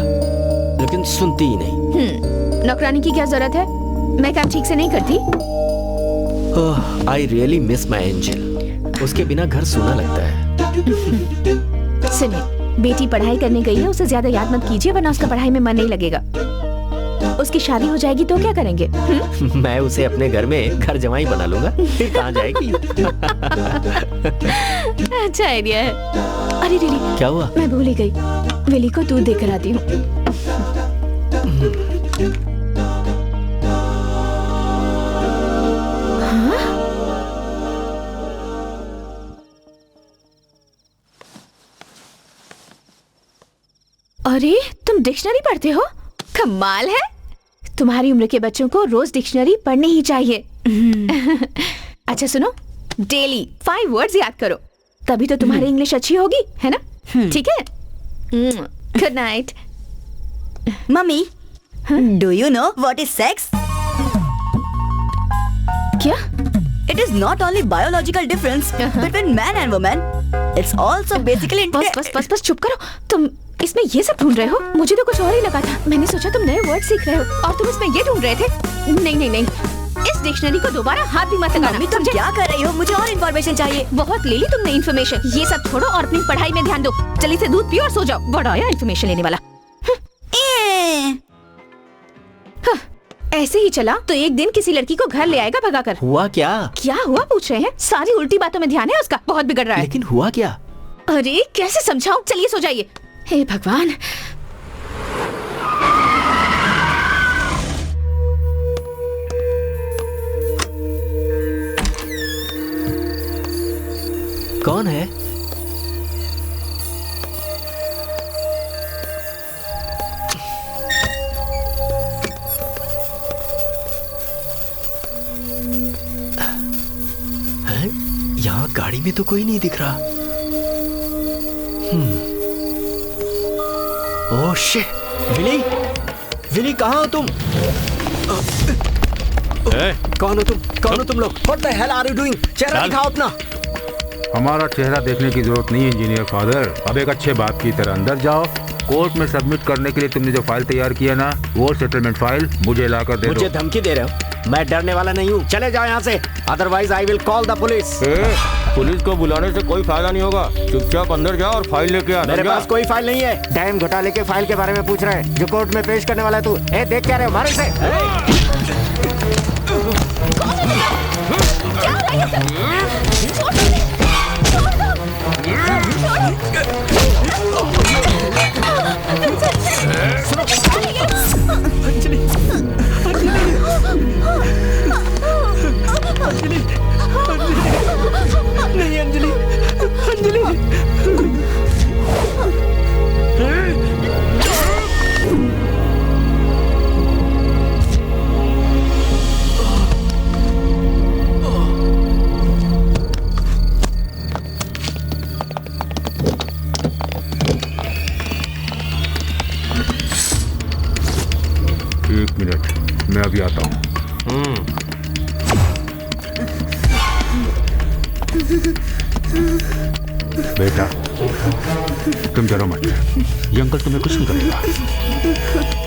लेकिन सुनती ही नहीं। नौकरानी की क्या जरूरत है? मैं काम ठीक से नहीं करती। I really miss my angel. उसके बिना घर सूना लगता है। सुनिए, बेटी पढ़ाई करने गई है, उसे ज्यादा याद मत कीजिए वरना उसका पढ़ाई में मन नहीं लगेगा। उसकी शादी हो जाएगी तो क्या करेंगे? मैं उसे अपने घर में घर जमाई बना लूंगा, फिर कहाँ जाएगी? अच्छा आइडिया है। अरे रिली, क्या हुआ? मैं भूल ही गई, विली को दूध देकर आती हूँ। अरे तुम डिक्शनरी पढ़ते हो? कमाल है। तुम्हारी उम्र के बच्चों को रोज डिक्शनरी पढ़नी ही चाहिए। अच्छा सुनो, डेली 5 वर्ड्स याद करो, तभी तो तुम्हारी इंग्लिश अच्छी होगी, है ना? ठीक है। Good night. Mummy, do you know what is sex? क्या? It is not only biological difference between man and woman. It's also basically. बस चुप करो। तुम इसमें ये सब ढूंढ रहे हो? मुझे तो कुछ और ही लगा था। मैंने सोचा तुम नए वर्ड सीख रहे हो और तुम इसमें ये ढूंढ रहे थे। नहीं, इस डिक्शनरी को दोबारा हाथ भी मत लगाना। मम्मी तुम क्या कर रही हो? मुझे और इन्फॉर्मेशन चाहिए। बहुत ले ली तुमने इन्फॉर्मेशन, ये सब छोड़ो और अपनी पढ़ाई में ध्यान दो। जल्दी से दूध पियो और सो जाओ। बड़ा आया इन्फॉर्मेशन लेने वाला। ऐसे ही चला तो एक दिन किसी लड़की को घर ले आएगा भगाकर। हुआ क्या? क्या हुआ पूछ रहे हैं? सारी उल्टी बातों में ध्यान है उसका, बहुत बिगड़ रहा है। लेकिन हुआ क्या? अरे कैसे समझाऊं? चलिए सो जाइए। हे भगवान। कौन है? यहाँ गाड़ी में तो कोई नहीं दिख रहा। Oh shit! विली कहाँ हो तुम? कौन हो तुम लोग? What the hell are you doing? चेहरा दिखाओ अपना। हमारा चेहरा देखने की जरूरत नहीं है इंजीनियर फादर। अब एक अच्छे बाप की तरह अंदर जाओ। कोर्ट में सबमिट करने के लिए तुमने जो फाइल तैयार किया ना, वो सेटलमेंट फाइल मुझे लाकर दे दो। मुझे धमकी दे रहे हो? मैं डरने वाला नहीं हूँ। चले जाओ यहाँ से, otherwise I will call the police. Police को बुलाने से कोई फायदा नहीं होगा। चुपचाप अंदर जाओ और फाइल लेके आ। मेरे पास कोई फाइल नहीं है। डैम घोटाले के फाइल के बारे में पूछ रहे हैं जो कोर्ट में पेश करने वाला है तू। देख क्या रहे हो? मारो इसे। नहीं अंजलि। एक मिनट, मैं अभी आता हूँ। बेटा तुम डरो मत, ये अंकल तुम्हें कुछ नहीं करेगा।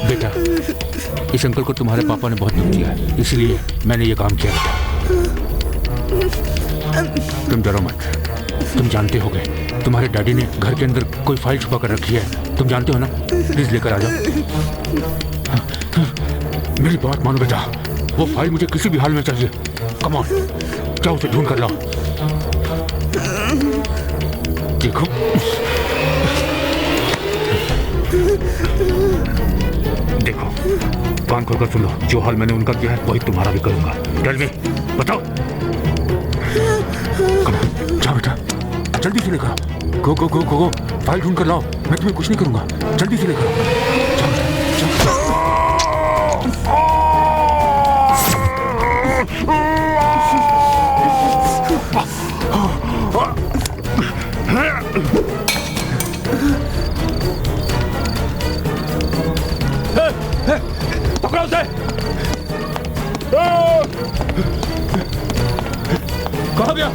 बेटा इस अंकल को तुम्हारे पापा ने बहुत दुख दिया है, इसलिए मैंने ये काम किया। तुम डरो मत। तुम जानते होगे तुम्हारे डैडी ने घर के अंदर कोई फाइल छुपा कर रखी है, तुम जानते हो ना? प्लीज लेकर आ जाओ। मेरी बात मानो बेटा, वो फाइल मुझे किसी भी हाल में चाहिए। कम ऑन, जाओ उसे ढूंढ कर लाओ। देखो देखो, कान खोलकर सुन लो। जो हाल मैंने उनका किया है वही तुम्हारा भी करूंगा। टेल मी, बताओ। कम ऑन, जाओ बेटा, जल्दी से लेकर आओ। गो गो गो गो गो, फाइल ढूंढ कर लाओ। मैं तुम्हें कुछ नहीं करूंगा, जल्दी से लेकर आओ। जाओ जाओ। पकड़ो उसे। कहाँ गया?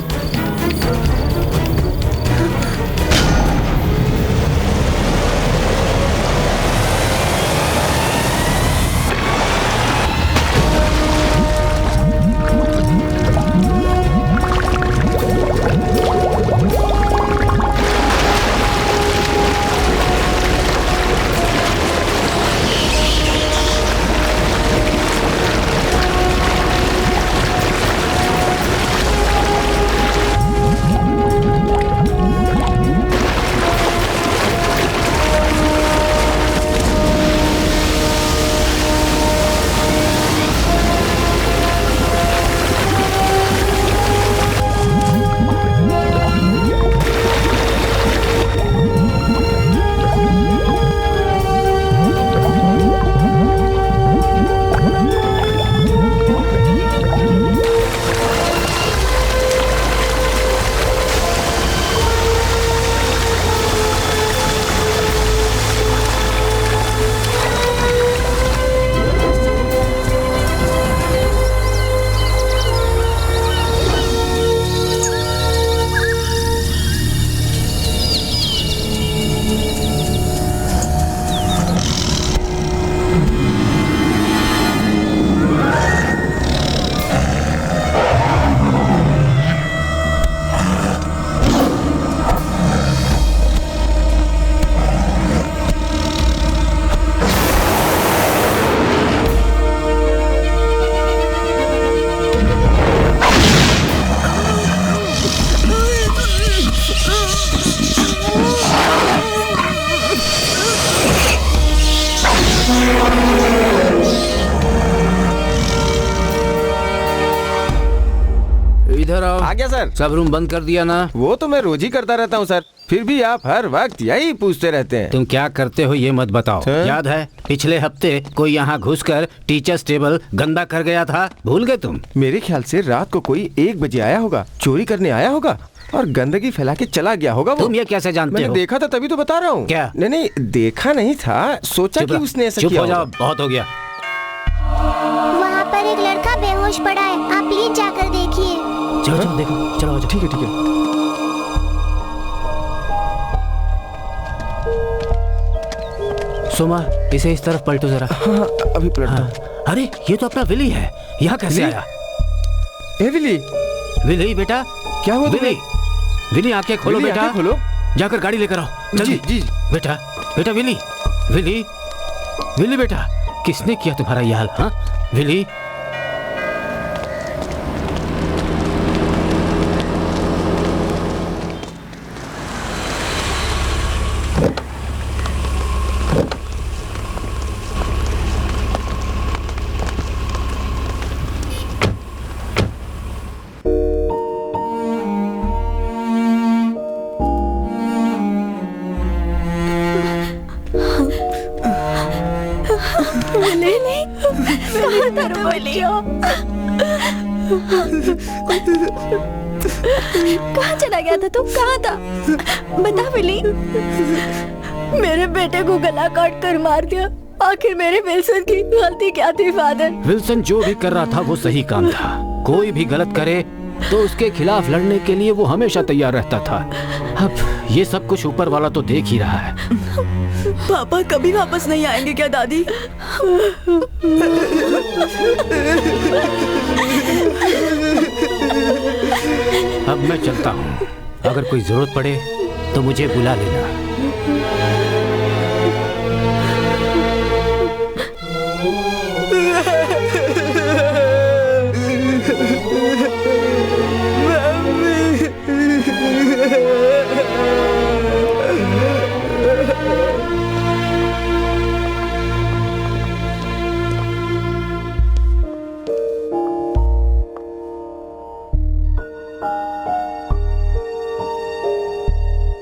इधर आओ। आ गया सर। सब रूम बंद कर दिया ना? वो तो मैं रोज ही करता रहता हूँ सर, फिर भी आप हर वक्त यही पूछते रहते हैं। तुम क्या करते हो ये मत बताओ। याद है पिछले हफ्ते कोई यहाँ घुसकर टीचर्स टेबल गंदा कर गया था, भूल गए तुम? मेरे ख्याल से रात को कोई 1 बजे आया होगा, चोरी करने आया होगा और गंदगी फैला के चला गया होगा। वो तुम ये कैसे जानते मैंने हो? देखा था तभी तो बता रहा हूँ। क्या? नहीं देखा नहीं था, सोचा कि उसने ऐसा किया। चुप हो जाओ, बहुत हो गया। वहाँ पर एक लड़का बेहोश पड़ा है, आप प्लीज जाकर देखिए। चलो देखो, चलो ठीक है। सोमा, इसे इस तरफ पलटो जरा। हाँ, अभी पलटता हूँ। अरे ये तो अपना विली है, यहाँ कैसे आया? विली? विली बेटा, क्या हुआ? विली आंखें खोलो बेटा, आंखें खोलो। जाकर गाड़ी लेकर आओ जल्दी। जी बेटा विली बेटा, किसने किया तुम्हारा ये हाल? हाँ विली, कहाँ चला गया था तू? कहाँ था? बता विली। मेरे बेटे को गला काट कर मार दिया। आखिर मेरे विल्सन की गलती क्या थी फादर? विल्सन जो भी कर रहा था वो सही काम था। कोई भी गलत करे तो उसके खिलाफ लड़ने के लिए वो हमेशा तैयार रहता था। अब ये सब कुछ ऊपर वाला तो देख ही रहा है। पापा कभी वापस नहीं आएंगे क्या दादी? अब मैं चलता हूँ, अगर कोई जरूरत पड़े तो मुझे बुला लेना।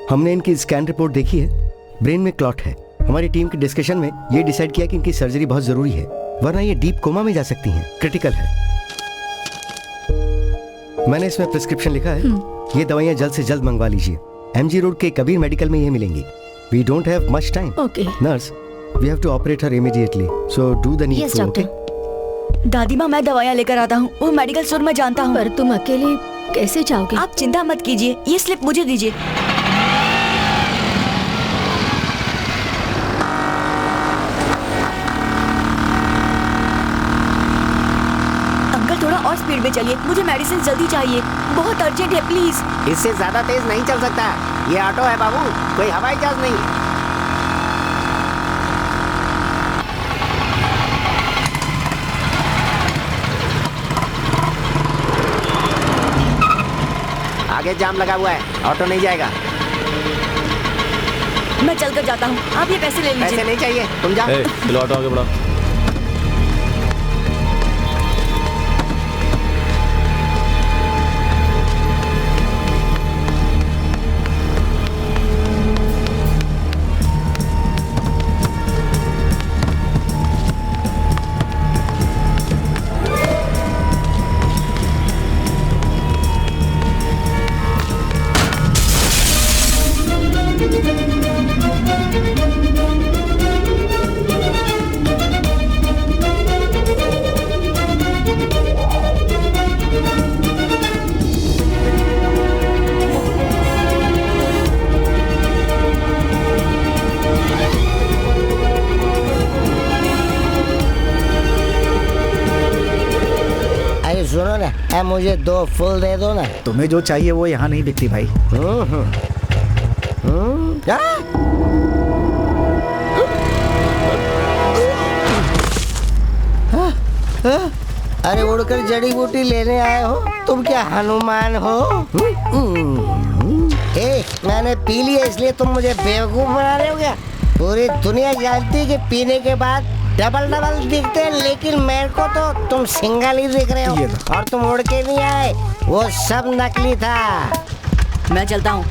हमने इनकी स्कैन रिपोर्ट देखी है, ब्रेन में क्लॉट है। हमारी टीम की डिस्कशन में ये डिसाइड किया कि इनकी सर्जरी बहुत जरूरी है, वरना ये डीप कोमा में जा सकती हैं, क्रिटिकल है। मैंने इसमें प्रिस्क्रिप्शन लिखा है, ये दवाइयाँ जल्द से जल्द मंगवा लीजिए। MG रोड के कबीर मेडिकल में ये मिलेंगी। We don't have much time. Okay nurse, we have to operate her immediately, so do the needful. Okay दादी माँ, मैं दवाइयाँ लेकर आता हूँ, वो मेडिकल स्टोर में जानता हूँ। पर तुम अकेले कैसे जाओगे? आप चिंता मत कीजिए, ये स्लिप मुझे दीजिए। और स्पीड में चलिए, मुझे मेडिसिन जल्दी चाहिए, बहुत अर्जेंट है प्लीज। इससे ज्यादा तेज नहीं चल सकता, ये ऑटो है बाबू, कोई हवाई जहाज नहीं। आगे जाम लगा हुआ है, ऑटो नहीं जाएगा। मैं चलकर जाता हूँ, आप ये पैसे ले लीजिए। पैसे नहीं चाहिए, तुम जाओ। चलो ऑटो आगे बढ़ाओ। सुनो ना, मुझे 2 फुल दे दो ना। तुम्हें जो चाहिए वो यहाँ नहीं बिकती भाई। अरे उड़कर जड़ी बूटी लेने आए हो, तुम क्या हनुमान हो? मैंने पी लिया इसलिए तुम मुझे बेवकूफ बना रहे हो क्या? पूरी दुनिया जानती है कि पीने के बाद डबल डबल दिखते, लेकिन मेरे को तो तुम सिंगल ही दिख रहे हो। और तुम उड़ के नहीं आए, वो सब नकली था। मैं चलता हूँ।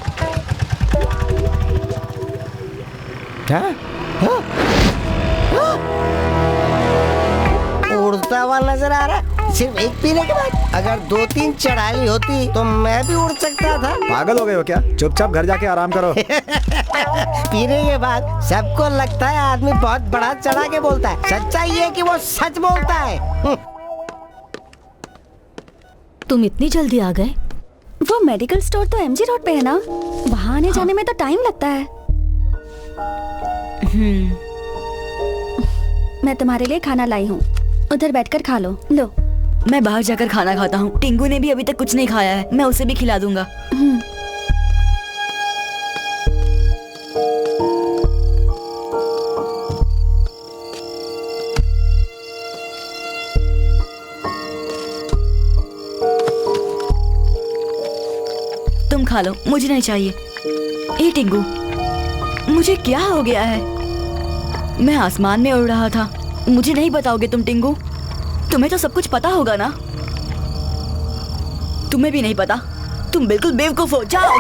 क्या? उड़ता हुआ नजर आ रहा, सिर्फ एक पीने के बाद। अगर 2-3 चढ़ाई होती तो मैं भी उड़ सकता था। पागल हो गए हो क्या? चुपचाप घर जाके आराम करो। पीने के बाद सबको लगता है आदमी बहुत बड़ा चढ़ा के बोलता है। सच्चाई ये कि वो सच बोलता है। तुम इतनी जल्दी आ गए? वो मेडिकल स्टोर तो एमजी रोड पे है ना, वहाँ आने जाने में तो टाइम लगता है। मैं तुम्हारे लिए खाना लाई हूँ, उधर बैठकर खा लो। लो। मैं बाहर जाकर खाना खाता हूँ। टिंगू ने भी अभी तक कुछ नहीं खाया है, मैं उसे भी खिला दूंगा। तुम खा लो, मुझे नहीं चाहिए। ए टिंगू, मुझे क्या हो गया है? मैं आसमान में उड़ रहा था। मुझे नहीं बताओगे तुम टिंगू? तुम्हें तो सब कुछ पता होगा ना? तुम्हें भी नहीं पता? तुम बिल्कुल बेवकूफ हो। जाओ।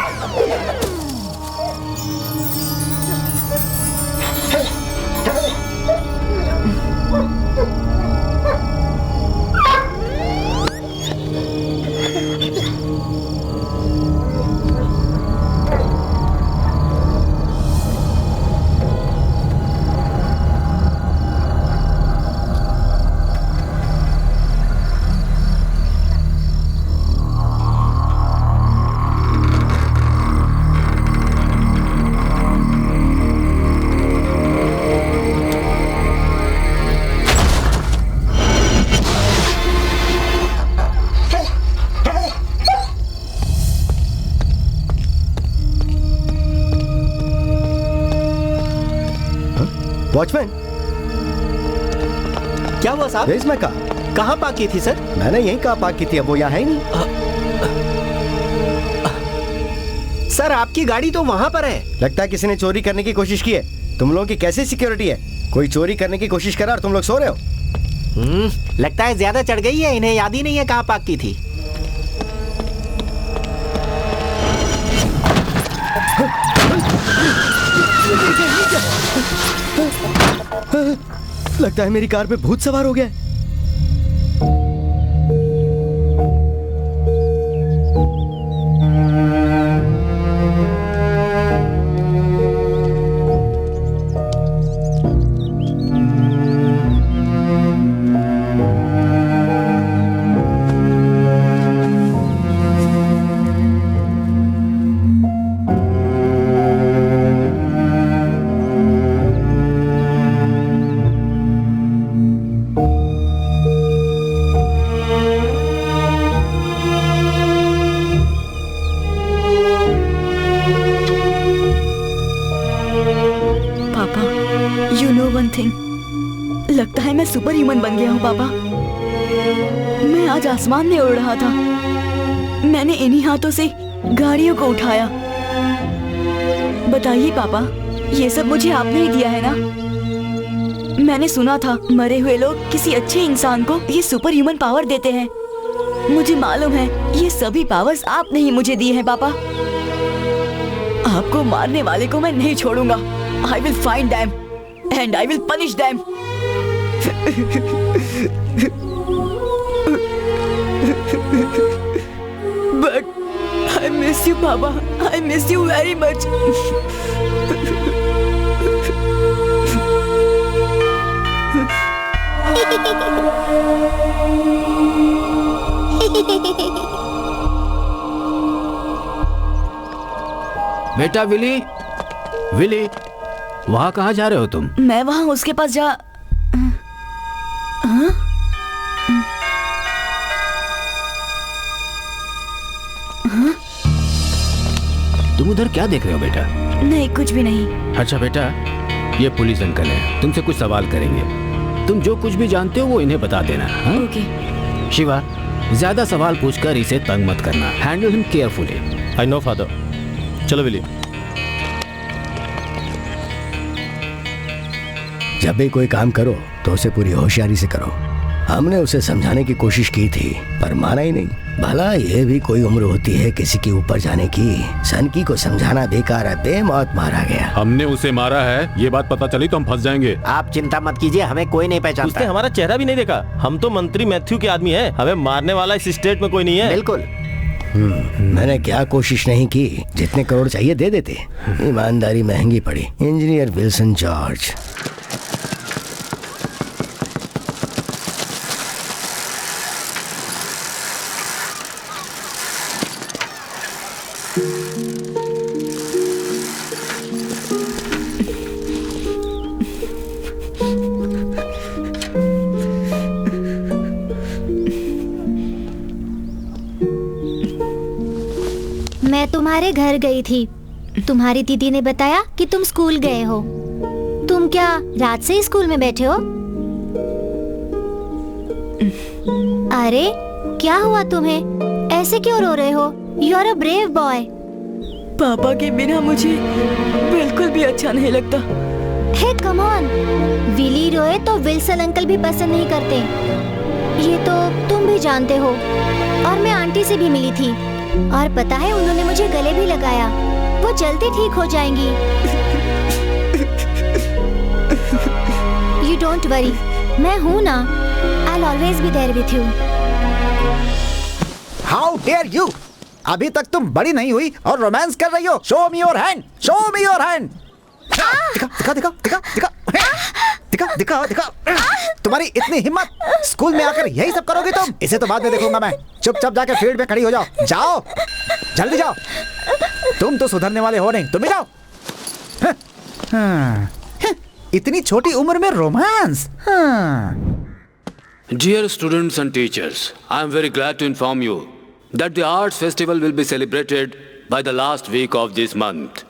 वॉचमैन, क्या हुआ साहब? Where's my car? कहाँ पार्क की थी सर? मैंने यहीं कहाँ पार्क की थी, अब वो यहाँ है ही नहीं। सर आपकी गाड़ी तो वहाँ पर है। लगता है किसी ने चोरी करने की कोशिश की है। तुम लोगों की कैसी सिक्योरिटी है? कोई चोरी करने की कोशिश करा और तुम लोग सो रहे हो? लगता है ज्यादा चढ़ गई है, इन्हें याद ही नहीं है कहाँ पार्क की थी। लगता है मेरी कार पे भूत सवार हो गया है। लगता है मैं सुपर ह्यूमन बन गया हूँ पापा। मैं आज आसमान में उड़ रहा था। मैंने इन्हीं हाथों से गाड़ियों को उठाया। बताइए पापा, ये सब मुझे आपने ही दिया है ना? मैंने सुना था मरे हुए लोग किसी अच्छे इंसान को ये सुपर ह्यूमन पावर देते हैं। मुझे मालूम है ये सभी पावर्स आपने ही मुझे दिए हैं पापा। आपको मारने वाले को मैं नहीं छोड़ूंगा। I will find them and I will punish them. But I miss you, Papa. I miss you very much. बेटा विली, विली, वहाँ कहाँ जा रहे हो तुम? मैं वहाँ उसके पास जा। हाँ? हाँ? तुम उधर क्या देख रहे हो बेटा? नहीं, कुछ भी नहीं। अच्छा बेटा, ये पुलिस अंकल है, तुमसे कुछ सवाल करेंगे। तुम जो कुछ भी जानते हो वो इन्हें बता देना। हाँ? ओके। शिवा, ज्यादा सवाल पूछकर इसे तंग मत करना। Handle him carefully. I know father. चलो विली। जब भी कोई काम करो तो उसे पूरी होशियारी से करो। हमने उसे समझाने की कोशिश की थी पर माना ही नहीं। भला ये भी कोई उम्र होती है किसी के ऊपर जाने की। सनकी को समझाना बेकार है, बेमौत मारा गया। हमने उसे मारा है, ये बात पता चली तो हम फंस जाएंगे। आप चिंता मत कीजिए, हमें कोई नहीं पहचानता। उसने हमारा चेहरा भी नहीं देखा। हम तो मंत्री मैथ्यू के आदमी हैं। हमें मारने वाला इस स्टेट में कोई नहीं है। बिल्कुल। मैंने क्या कोशिश नहीं की, जितने करोड़ चाहिए दे देते। ईमानदारी महंगी पड़ी। Engineer Wilson George. मैं तुम्हारे घर गई थी। तुम्हारी दीदी ने बताया कि तुम स्कूल गए हो। तुम क्या रात से ही स्कूल में बैठे हो? अरे क्या हुआ तुम्हें? ऐसे क्यों रो रहे हो? You are a brave boy. Papa के बिना मुझे बिल्कुल भी अच्छा नहीं लगता। हे कम ऑन, विली रोए तो विल्सन अंकल भी पसंद नहीं करते। ये तो तुम भी जानते हो। और मैं आंटी से भी मिली थी और पता है उन्होंने मुझे गले भी लगाया। वो जल्दी ठीक हो जाएंगी। यू डोंट वरी, मैं हूँ ना। I'll always be there with you. How dare you! अभी तक तुम बड़ी नहीं हुई और रोमांस कर रही हो। Show me your hand, show me your hand. दिखा दिखा दिखा दिखा दिखा दिखा दिखा। तुम्हारी इतनी हिम्मत, स्कूल में आकर यही सब करोगी तुम? इसे तो बाद में देखूंगा मैं। चुपचाप जाके फील्ड में खड़ी हो जाओ। जाओ, जल्दी जाओ। तुम तो सुधरने वाले हो नहीं, तुम भी जाओ। इतनी छोटी उम्र में romance. Dear students and teachers, I am very glad to inform you that the Arts Festival will be celebrated by the last week of this month.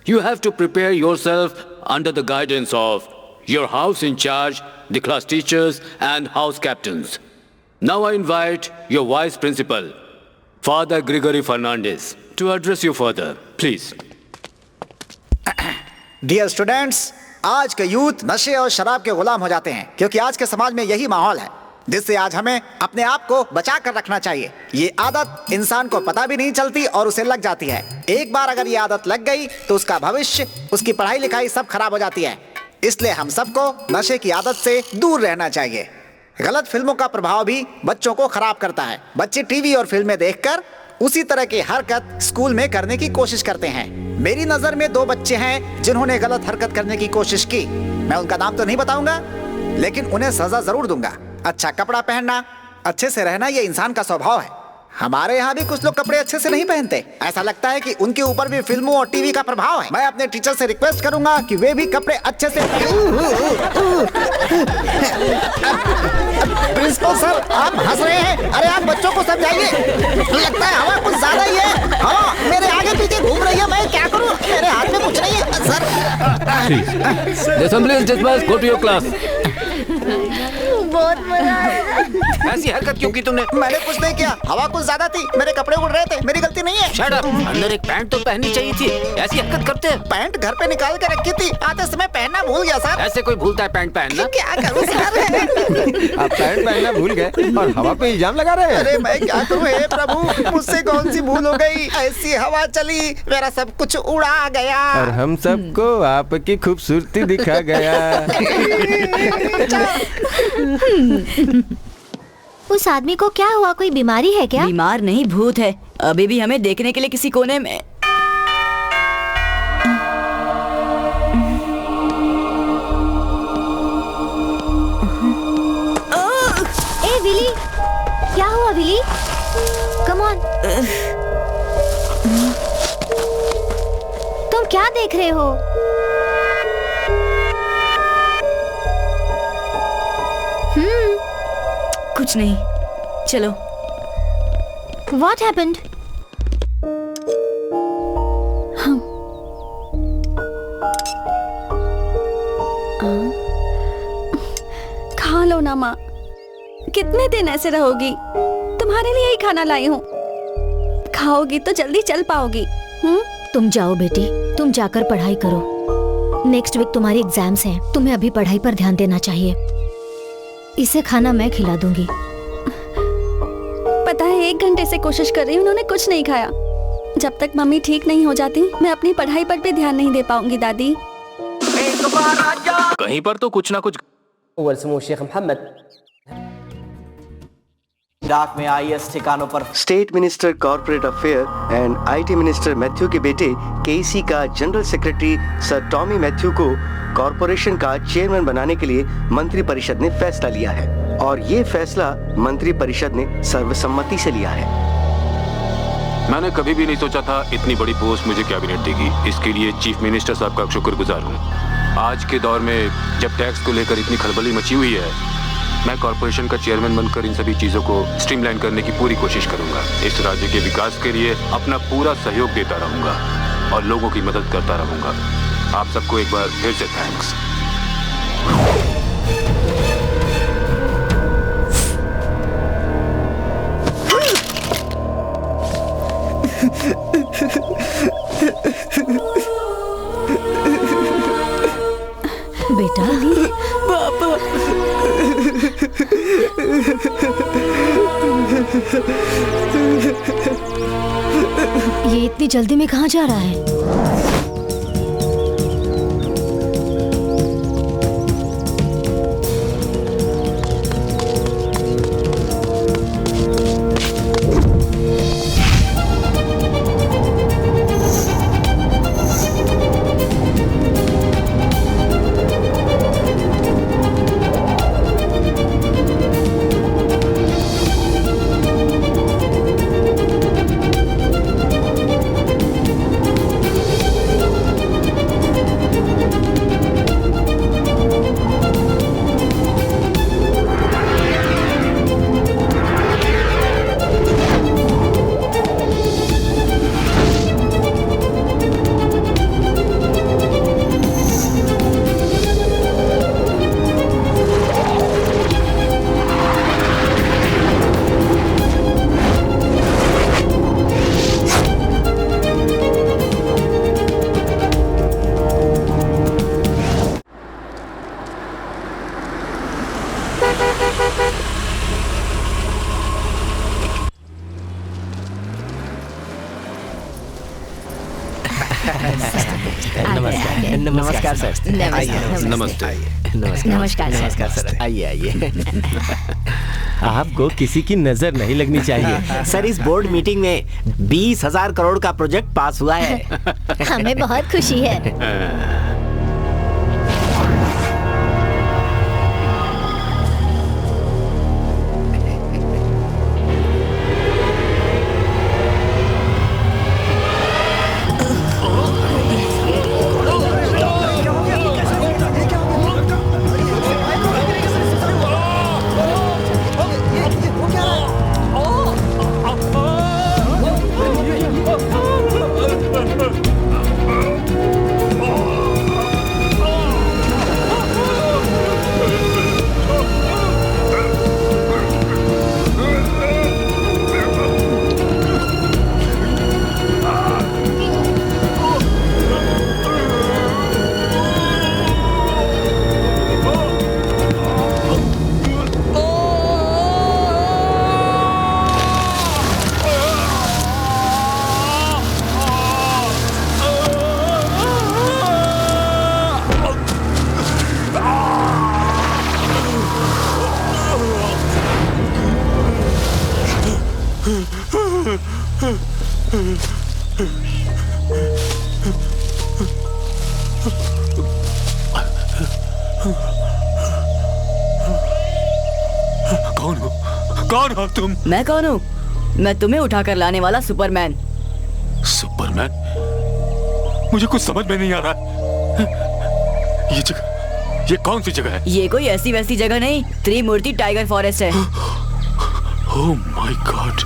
You have to prepare yourself under the guidance of your house in charge, the class teachers and house captains. Now I invite your Vice Principal, Father Gregory Fernandez, to address you further. Please. Dear students, आज के यूथ नशे और शराब के गुलाम हो जाते हैं क्योंकि आज के समाज में यही माहौल है, जिससे आज हमें अपने आप को बचा कर रखना चाहिए। ये आदत इंसान को पता भी नहीं चलती और उसे लग जाती है। एक बार अगर ये आदत लग गई तो उसका भविष्य, उसकी पढ़ाई लिखाई सब खराब हो जाती है। इसलिए हम सबको नशे की आदत से दूर रहना चाहिए। गलत फिल्मों का प्रभाव भी बच्चों को खराब करता है। बच्चे टीवी और फिल्में देखकर उसी तरह की हरकत स्कूल में करने की कोशिश करते हैं। मेरी नजर में 2 बच्चे हैं जिन्होंने गलत हरकत करने की कोशिश की। मैं उनका नाम तो नहीं बताऊंगा, लेकिन उन्हें सजा जरूर दूंगा। अच्छा कपड़ा पहनना, अच्छे से रहना, ये इंसान का स्वभाव है। हमारे यहाँ भी कुछ लोग कपड़े अच्छे से नहीं पहनते। ऐसा लगता है कि उनके ऊपर भी फिल्मों और टीवी का प्रभाव है। मैं अपने टीचर से रिक्वेस्ट करूंगा कि वे भी कपड़े अच्छे से प्रिंसिपल सर, आप हंस रहे हैं। अरे आप बच्चों को समझाइए। लगता है हवा कुछ ज्यादा ही है। हवा मेरे आगे पीछे घूम रही है, मैं क्या करूं? मेरे हाथ में कुछ नहीं है sir. The assembly is dismissed. Go to your class. बहुत मजा आया। ऐसी हरकत क्यों की तुमने? मैंने कुछ नहीं किया, हवा कुछ ज्यादा थी, मेरे कपड़े उड़ रहे थे, मेरी गलती नहीं है। Shut up. अंदर एक पैंट तो पहननी चाहिए थी। ऐसी हरकत करते हैं। पैंट घर पे निकाल के रखी थी, आते समय पहनना भूल गया सर। ऐसे कोई भूलता है पैंट पहनना? क्या करूं सर? आप पैंट पहनना भूल गए और हवा पे इल्जाम लगा रहे हैं। अरे मैं क्या करूं हे प्रभु, मुझसे कौन सी भूल हो गई? ऐसी हवा चली, मेरा सब कुछ उड़ा गया। और हम सबको आपकी खूबसूरती दिखा गया। उस आदमी को क्या हुआ? कोई बीमारी है क्या? बीमार नहीं, भूत है। अभी भी हमें देखने के लिए किसी कोने में। ए विली, क्या हुआ विली? Come on. तुम क्या देख रहे हो? कुछ नहीं, चलो। What happened? खा लो ना माँ, कितने दिन ऐसे रहोगी? तुम्हारे लिए ही खाना लाई हूँ, खाओगी तो जल्दी चल पाओगी। तुम जाओ बेटी, तुम जाकर पढ़ाई करो। नेक्स्ट वीक तुम्हारी एग्जाम्स हैं, तुम्हें अभी पढ़ाई पर ध्यान देना चाहिए। इसे खाना मैं खिला दूंगी। पता है 1 घंटे से कोशिश कर रही हूँ, उन्होंने कुछ नहीं खाया। जब तक मम्मी ठीक नहीं हो जाती मैं अपनी पढ़ाई पर भी ध्यान नहीं दे पाऊंगी दादी। कहीं पर तो कुछ ना कुछ। शेख मोहम्मद इराक में IS ठिकानों पर state minister corporate affair and IT minister Matthew के बेटे KC का general secretary sir Tommy Matthew को कॉरपोरेशन का चेयरमैन बनाने के लिए मंत्री परिषद ने फैसला लिया है और ये फैसला मंत्री परिषद ने सर्वसम्मति से लिया है। मैंने कभी भी नहीं सोचा था इतनी बड़ी पोस्ट मुझे कैबिनेट देगी। इसके लिए चीफ मिनिस्टर साहब का शुक्रगुजार हूँ। आज के दौर में जब टैक्स को लेकर इतनी खलबली मची हुई है, मैं कॉरपोरेशन का चेयरमैन बनकर इन सभी चीज़ों को स्ट्रीमलाइन करने की पूरी कोशिश करूंगा। इस राज्य के विकास के लिए अपना पूरा सहयोग देता रहूंगा और लोगों की मदद करता रहूंगा। आप सबको एक बार फिर से थैंक्स। बेटा पापा ये इतनी जल्दी में कहाँ जा रहा है? नमस्कार सर। नमस्ते। नमस्कार सर। आइए आइए। आपको किसी की नजर नहीं लगनी चाहिए। सर इस बोर्ड मीटिंग में 20,000 करोड़ का प्रोजेक्ट पास हुआ है। हमें बहुत खुशी है। कौन हो तुम? मैं कौन हूँ? मैं तुम्हें उठाकर लाने वाला सुपरमैन। सुपरमैन? मुझे कुछ समझ में नहीं आ रहा। ये जगह, ये कौन सी जगह है? ये कोई ऐसी वैसी जगह नहीं, त्रिमूर्ति टाइगर फॉरेस्ट है। ओह माय गॉड,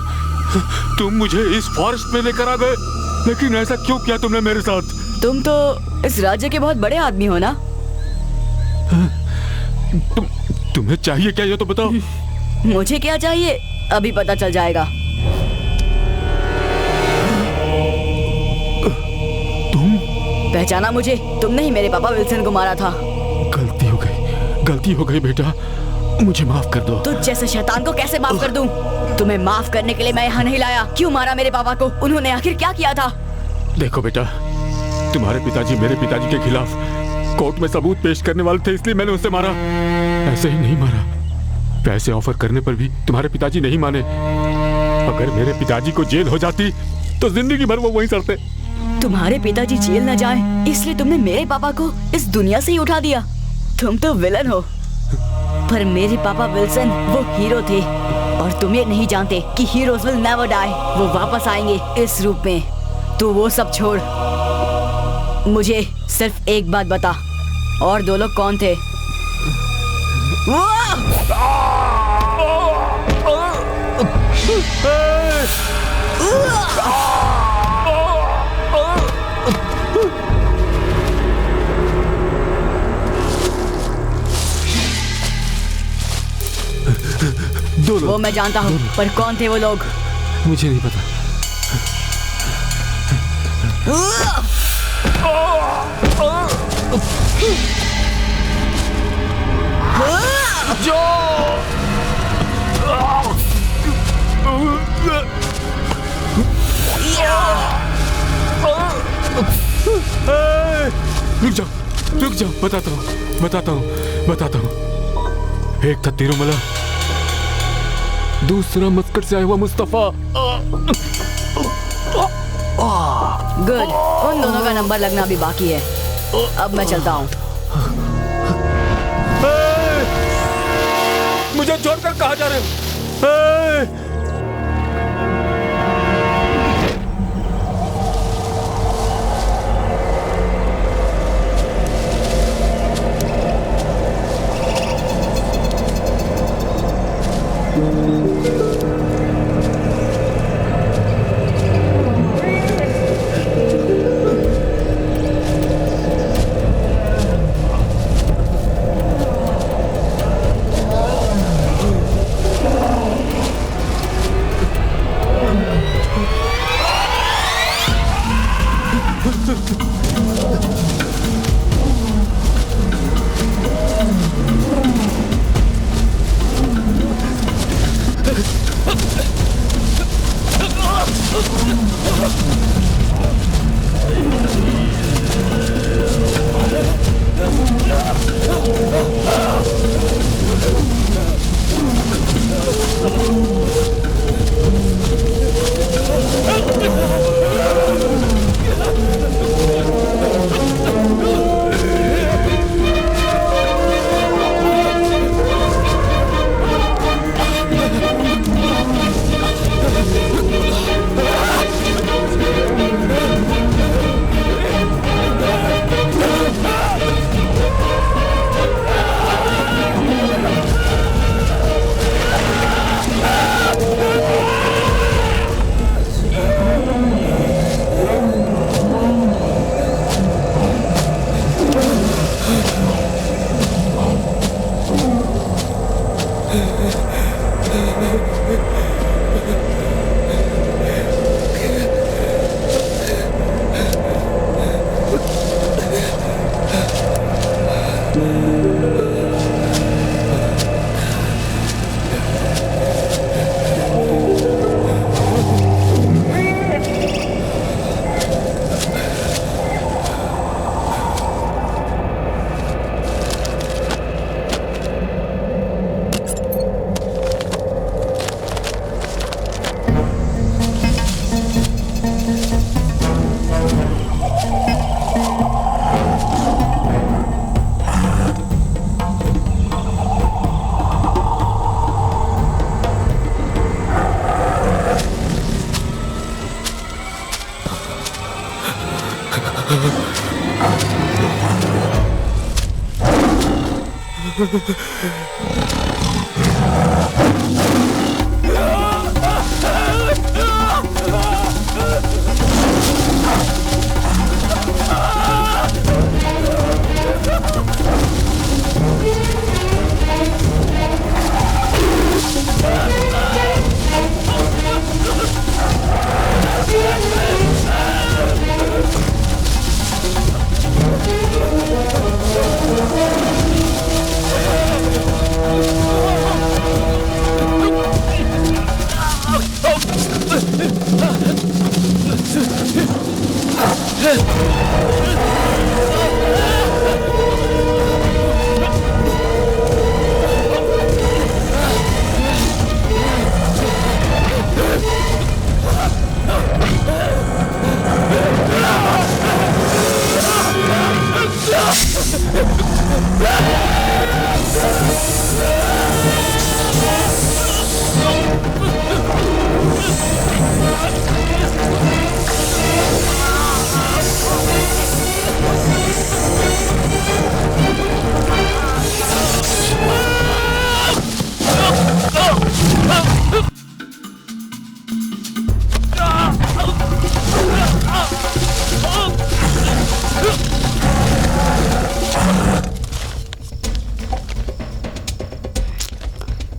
तुम मुझे इस फॉरेस्ट में लेकर आ गए, लेकिन ऐसा क्यों किया तुमने मेरे साथ? तुम तो इस राज्य के बहुत बड़े आदमी हो ना? तुम्हें चाहिए क्या ये तो बताओ। मुझे क्या चाहिए अभी पता चल जाएगा। तुम पहचाना मुझे? तुमने ही मेरे पापा विल्सन को मारा था। गलती हो गई बेटा, मुझे माफ कर दो। तुझ जैसे शैतान को कैसे माफ कर दूं? तुम्हें माफ करने के लिए मैं यहाँ नहीं लाया। क्यों मारा मेरे पापा को? उन्होंने आखिर क्या किया था? देखो बेटा, तुम्हारे पिताजी मेरे पिताजी के खिलाफ कोर्ट में सबूत पेश करने वाले थे, इसलिए मैंने उसे मारा। ऐसे ही नहीं मारा। पैसे ऑफर करने पर भी तुम्हारे पिताजी नहीं माने। अगर मेरे पिताजी को जेल हो जाती तो जिंदगी भर वो वहीं सड़ते। तुम्हारे पिताजी जेल न जाए इसलिए तुमने मेरे पापा को इस दुनिया से ही उठा दिया। तुम तो विलन हो, पर मेरे पापा विल्सन वो हीरो थे। और तुम ये नहीं जानते कि हीरोज विल नेवर डाई। वो वापस आएंगे इस रूप में। तू वो सब छोड़, मुझे सिर्फ एक बात बता, और दो लोग कौन थे? वो मैं जानता हूँ, पर कौन थे वो लोग? मुझे नहीं पता। रुक जाओ, बताता हूँ। एक था तिरुमला, दूसरा मस्कट से आया हुआ मुस्तफा। गुड, उन दोनों का नंबर लगना भी बाकी है। अब मैं चलता हूँ। मुझे छोड़कर कहाँ जा रहे हो?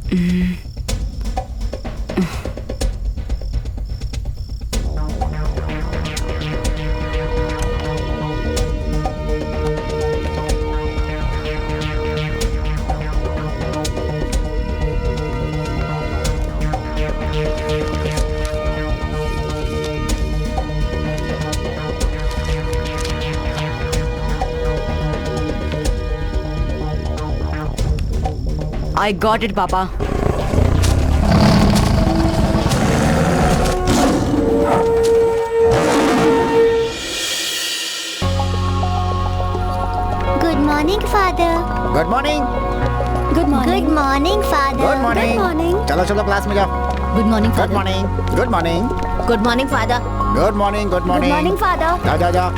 I got it, पापा। Good morning father. Good morning. Good morning. Good morning father. Good morning. Good morning. चलो चलो क्लास में जाओ। Good morning good morning. Good morning. Good morning father. Good morning. Good good morning. Morning father. जाओ जाओ जाओ।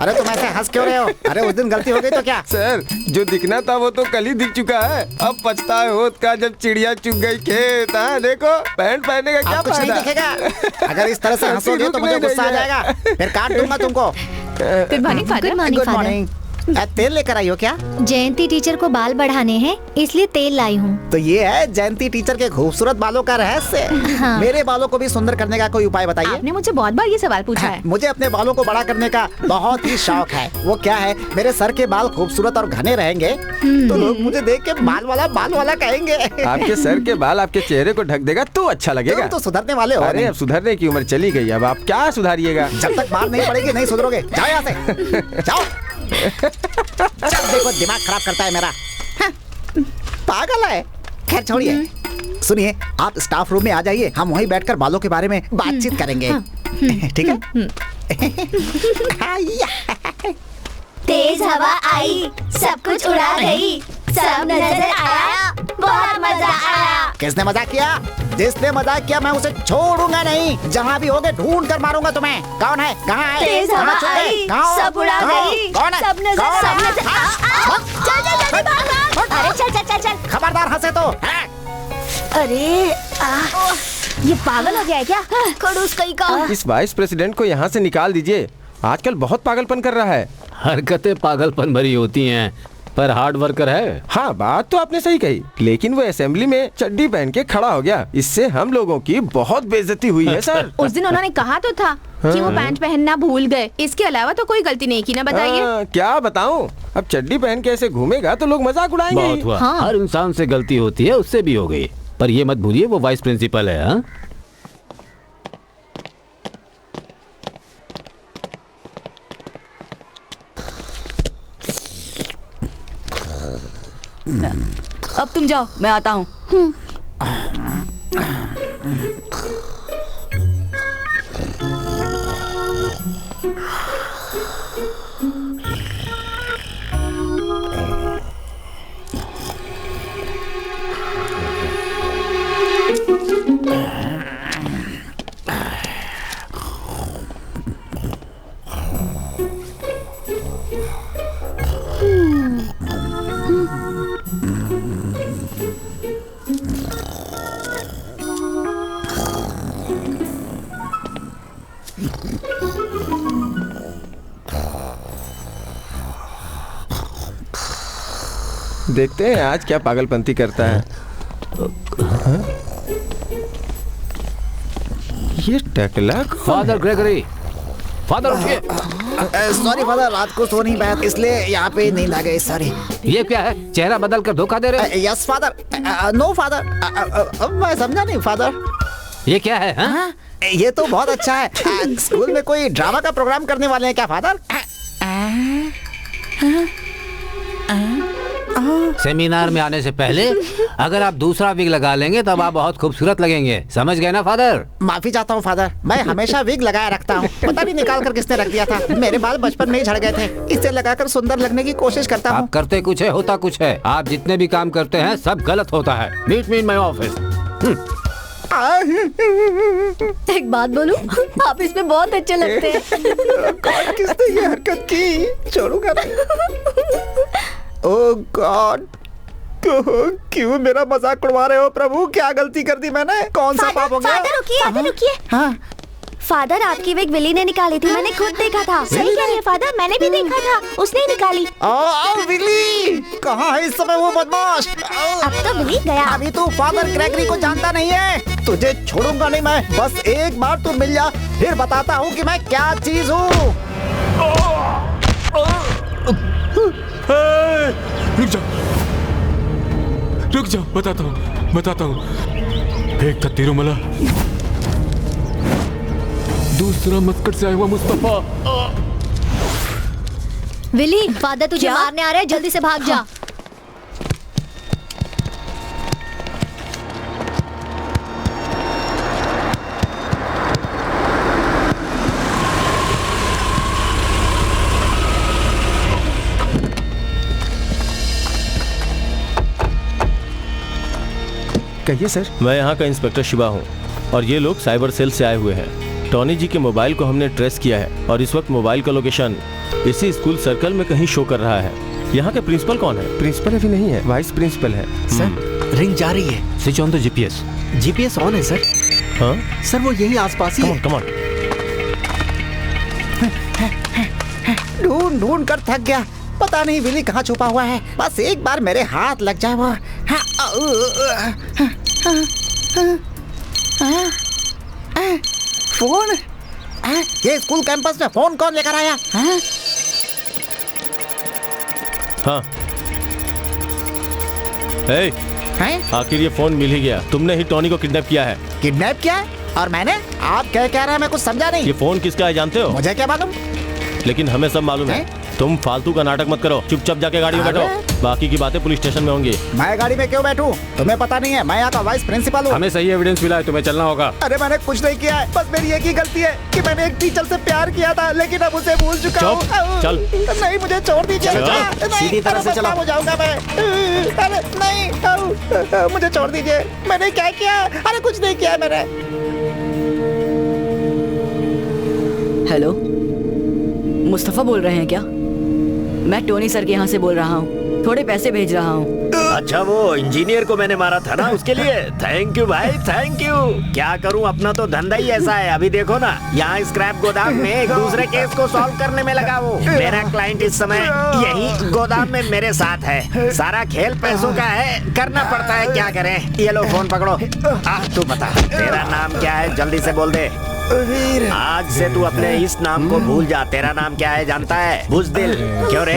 अरे तुम ऐसे हंस क्यों रहे हो? अरे उस दिन गलती हो गई तो क्या? सर, जो दिखना था वो तो कल ही दिख चुका है। अब पछताए होत का जब चिड़िया चुग गई खेत। हाँ देखो, पैंट पहनने का क्या अब कुछ नहीं फायदा? दिखेगा। अगर इस तरह से हंसोगे तो मुझे गुस्सा आ जाएगा, फिर काट दूंगा तुमको। Good morning father. Good morning good father. Morning. तेल लेकर आई हो क्या? जयंती टीचर को बाल बढ़ाने हैं, इसलिए तेल लाई हूँ। तो ये है जयंती टीचर के खूबसूरत बालों का रहस्य। हाँ। मेरे बालों को भी सुंदर करने का कोई उपाय बताइए। आपने मुझसे बहुत बार ये सवाल पूछा है। मुझे अपने बालों को बड़ा करने का बहुत ही शौक है। वो क्या है, मेरे सर के बाल खूबसूरत और घने रहेंगे तो लोग मुझे देख के बाल वाला कहेंगे। आपके सर के बाल आपके चेहरे को ढक देगा तो अच्छा लगेगा। तुम तो सुधरने वाले हो। अरे अब सुधरने की उम्र चली गई, अब आप क्या सुधारिएगा? जब तक मार नहीं पड़ेगी नहीं सुधरोगे। जाओ यहाँ से, जाओ। जब देखो दिमाग खराब करता है मेरा। हाँ, पागल है। खैर छोड़िए, सुनिए, आप स्टाफ रूम में आ जाइए, हम वहीं बैठकर बालों के बारे में बातचीत करेंगे। ठीक है? तेज हवा आई, सब कुछ उड़ा गई, सब नजर आया, बहुत मजा आया। किसने मजाक किया? जिसने मजाक किया मैं उसे छोड़ूंगा नहीं। जहाँ भी होगे ढूंढ कर मारूंगा तुम्हें। कौन है? कहाँ है? तेज हवा आई, सब उड़ा गई, कौन है? सब नजर चल चल जल्दी भाग। अरे चल चल चल चल। खबरदार हंसे तो। अरे ये पागल हो गया है क्या? खड़ूस कहीं का। इस वाइस प्रेसिडेंट को यहाँ से निकाल दीजिए, आजकल बहुत पागलपन कर रहा है। हरकतें पागलपन भरी होती हैं, पर हार्ड वर्कर है। हाँ, बात तो आपने सही कही, लेकिन वो असेंबली में चड्डी पहन के खड़ा हो गया, इससे हम लोगों की बहुत बेइज्जती हुई है सर। उस दिन उन्होंने कहा तो था कि वो पैंट पहनना भूल गए, इसके अलावा तो कोई गलती नहीं की ना, बताइए। क्या बताऊं, अब चड्डी पहन के ऐसे घूमेगा तो लोग मजाक उड़ाएंगे। बहुत हुआ। हाँ। हर इंसान से गलती होती है, उससे भी हो गई, पर ये मत भूलिए वो वाइस प्रिंसिपल है। हाँ? अब तुम जाओ, मैं आता हूँ। देखते हैं आज क्या पागलपंती करता है। ये टकला फादर ग्रेगरी, फादर उठिए। सॉरी फादर, रात को सो नहीं पाया इसलिए यहाँ पे नींद आ गई। सॉरी। ये क्या है, चेहरा बदल कर धोखा दे रहे? Yes father. नो फादर, मैं समझा नहीं फादर। ये क्या है? हाँ? ये तो बहुत अच्छा है। स्कूल में कोई ड्रामा का प्रोग्राम करने वाले हैं क्या फादर? सेमिनार में आने से पहले अगर आप दूसरा विग लगा लेंगे तब आप बहुत खूबसूरत लगेंगे, समझ गए ना फादर? माफी चाहता हूँ फादर, मैं हमेशा विग लगाए रखता हूँ। पता नहीं निकाल कर किसने रख दिया था। मेरे बाल बचपन में ही झड़ गए थे, इसे लगाकर सुंदर लगने की कोशिश करता हूँ। आप करते कुछ है, होता कुछ है। आप जितने भी काम करते हैं सब गलत होता है। Meet me in my office. एक बात बोलूं, आप इसमें बहुत अच्छे लगते हैं। किसने ये हरकत की? छोड़ूंगा नहीं। ओह गॉड, क्यों मेरा मजाक उड़वा रहे हो प्रभु? क्या गलती कर दी मैंने? कौन सा पाप हो गया? फादर रुकिए, फादर रुकिए। हाँ, फादर आपकी विग विली ने निकाली थी, मैंने खुद देखा था। सही कह रहे हैं फादर, मैंने भी देखा था, उसने ही निकाली। विली कहाँ है इस समय वो बदमाश? अब तो विली गया। अभी तू फादर ग्रेगरी को जानता नहीं है, तुझे छोड़ूंगा नहीं मैं। बस एक बार तू मिल जा, फिर बताता हूँ कि मैं क्या चीज हूँ। रुक जाओ, बताता हूँ। एक था तिरुमला, दूसरा मस्कट से आया हुआ मुस्तफा। विली, फादर तुझे मारने आ रहे हैं, जल्दी से भाग जा। कहिए सर। मैं यहाँ का इंस्पेक्टर शिवा हूँ और ये लोग साइबर सेल से आए हुए हैं। टॉनी जी के मोबाइल को हमने ट्रेस किया है और इस वक्त मोबाइल का लोकेशन इसी स्कूल सर्कल में कहीं शो कर रहा है। यहाँ के प्रिंसिपल कौन है? प्रिंसिपल अभी नहीं है, वाइस प्रिंसिपल है। सर रिंग जा रही है। Switch on the GPS. GPS on है सर। हाँ सर वो यही आसपास ही है। Come on. ढूंढ कर थक गया, पता नहीं विली कहाँ छुपा हुआ है। बस एक बार मेरे हाथ लग जाए वो। फोन? ये स्कूल कैंपस में फोन कौन लेकर आया? हाँ आखिर ये फोन मिल ही गया। तुमने ही टॉनी को किडनैप किया है। किडनैप किया है? और मैंने? आप क्या कह रहे हैं? मैं कुछ समझा नहीं। ये फोन किसका है जानते हो? मुझे क्या मालूम, लेकिन हमें सब मालूम है। तुम फालतू का नाटक मत करो, चुपचाप जाके गाड़ी में बैठो। बाकी की बातें पुलिस स्टेशन में होंगी। मैं गाड़ी में क्यों बैठूं? तुम्हें पता नहीं है, मैं यहाँ का वाइस प्रिंसिपल हूँ। हमें सही एविडेंस मिला है, तुम्हें चलना होगा। अरे मैंने कुछ नहीं किया है, बस मेरी एक ही गलती है कि मैंने एक टीचर से प्यार किया था, लेकिन अब उसे भूल चुका हूँ। चल। नहीं, मुझे छोड़ दीजिए। सीधी तरह से चलो। हो जाऊंगा मैं। अरे नहीं, मुझे छोड़ दीजिए। मैंने क्या किया? अरे कुछ नहीं किया मैंने। हेलो, मुस्तफा बोल रहे हैं क्या? मैं टोनी सर के यहाँ से बोल रहा हूँ, थोड़े पैसे भेज रहा हूँ। अच्छा, वो इंजीनियर को मैंने मारा था ना, उसके लिए थैंक यू भाई, थैंक यू। क्या करूँ, अपना तो धंधा ही ऐसा है। अभी देखो ना, यहाँ स्क्रैप गोदाम में एक दूसरे केस को सॉल्व करने में लगा वो। मेरा क्लाइंट इस समय यही गोदाम में मेरे साथ है। सारा खेल पैसों का है, करना पड़ता है, क्या करें। ये लो फोन पकड़ो। तू बता, तेरा नाम क्या है? जल्दी से बोल दे। आज से तू अपने इस नाम को भूल जा। तेरा नाम क्या है जानता है? बुज़दिल। क्यों रे?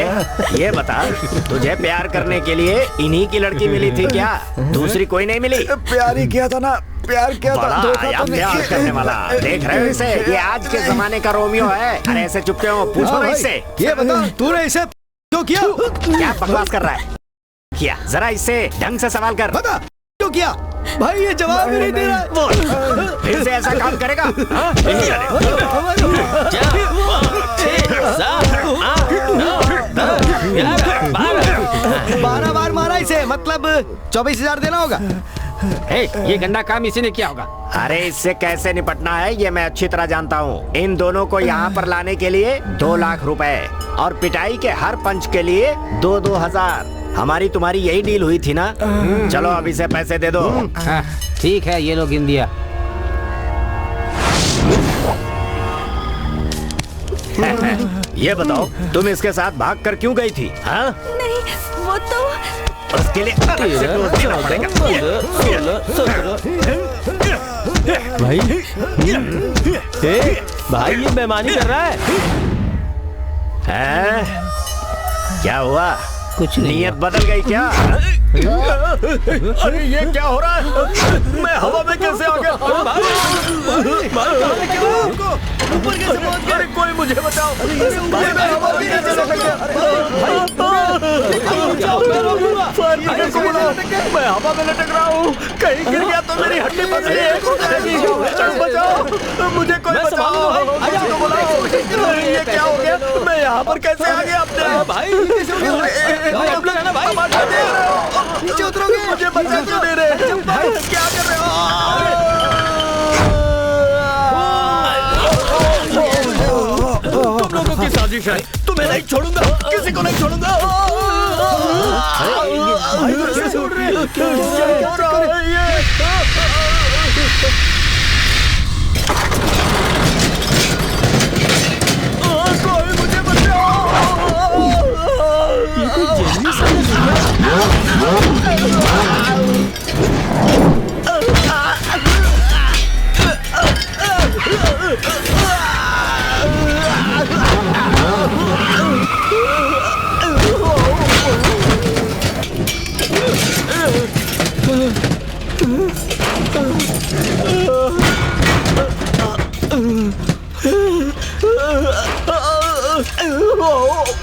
ये बता, तुझे प्यार करने के लिए इन्हीं की लड़की मिली थी क्या? दूसरी कोई नहीं मिली? प्यार ही किया था ना, प्यार किया था। बड़ा प्यार करने वाला। देख रहे हो इसे? ये आज के जमाने का रोमियो है। अरे ऐसे चुपके हो, पूछो ना इससे। ये बता, तूने इसे क्यों किया? क्या बकवास कर रहा है? किया, जरा इससे ढंग से सवाल कर। बता क्यों किया? भाई ये जवाब ही नहीं दे रहा है। फिर से ऐसा काम करेगा? बारह बार मारा इसे, मतलब 24,000 देना होगा। ये गंदा काम इसी ने किया होगा। अरे इससे कैसे निपटना है ये मैं अच्छी तरह जानता हूँ। इन दोनों को यहाँ पर लाने के लिए 2 लाख रुपए और पिटाई के हर पंच के लिए 2-2 हजार। हमारी तुम्हारी यही डील हुई थी ना? चलो अब इसे पैसे दे दो। ठीक है, ये लो गिन दिया। ये बताओ, तुम इसके साथ भागकर क्यों गई थी? हाँ? नहीं, वो तो उसके लिए देना पड़ेगा। भाई भाई ये बेईमानी कर रहा है। क्या हुआ? कुछ नहीं। नियत बदल गई क्या? अरे ये क्या हो रहा है? मैं हवा में कैसे आ गया? अरे कोई मुझे बचाओ। मैं हवा में लटक रहा हूँ, कहीं गिर गया तो मेरी हड्डी बचाओ। मुझे कोई बचाओ। ये क्या हो गया? मैं यहाँ पर कैसे आ गया? अपने भाई नीचे उतरोगे? मुझे बचा क्यों दे रहे? क्या कर रहे हो? तुम लोगों की साजिश है। तुम्हें नहीं छोड़ूंगा, किसी को नहीं छोड़ूंगा। क्या हो रहा है ये?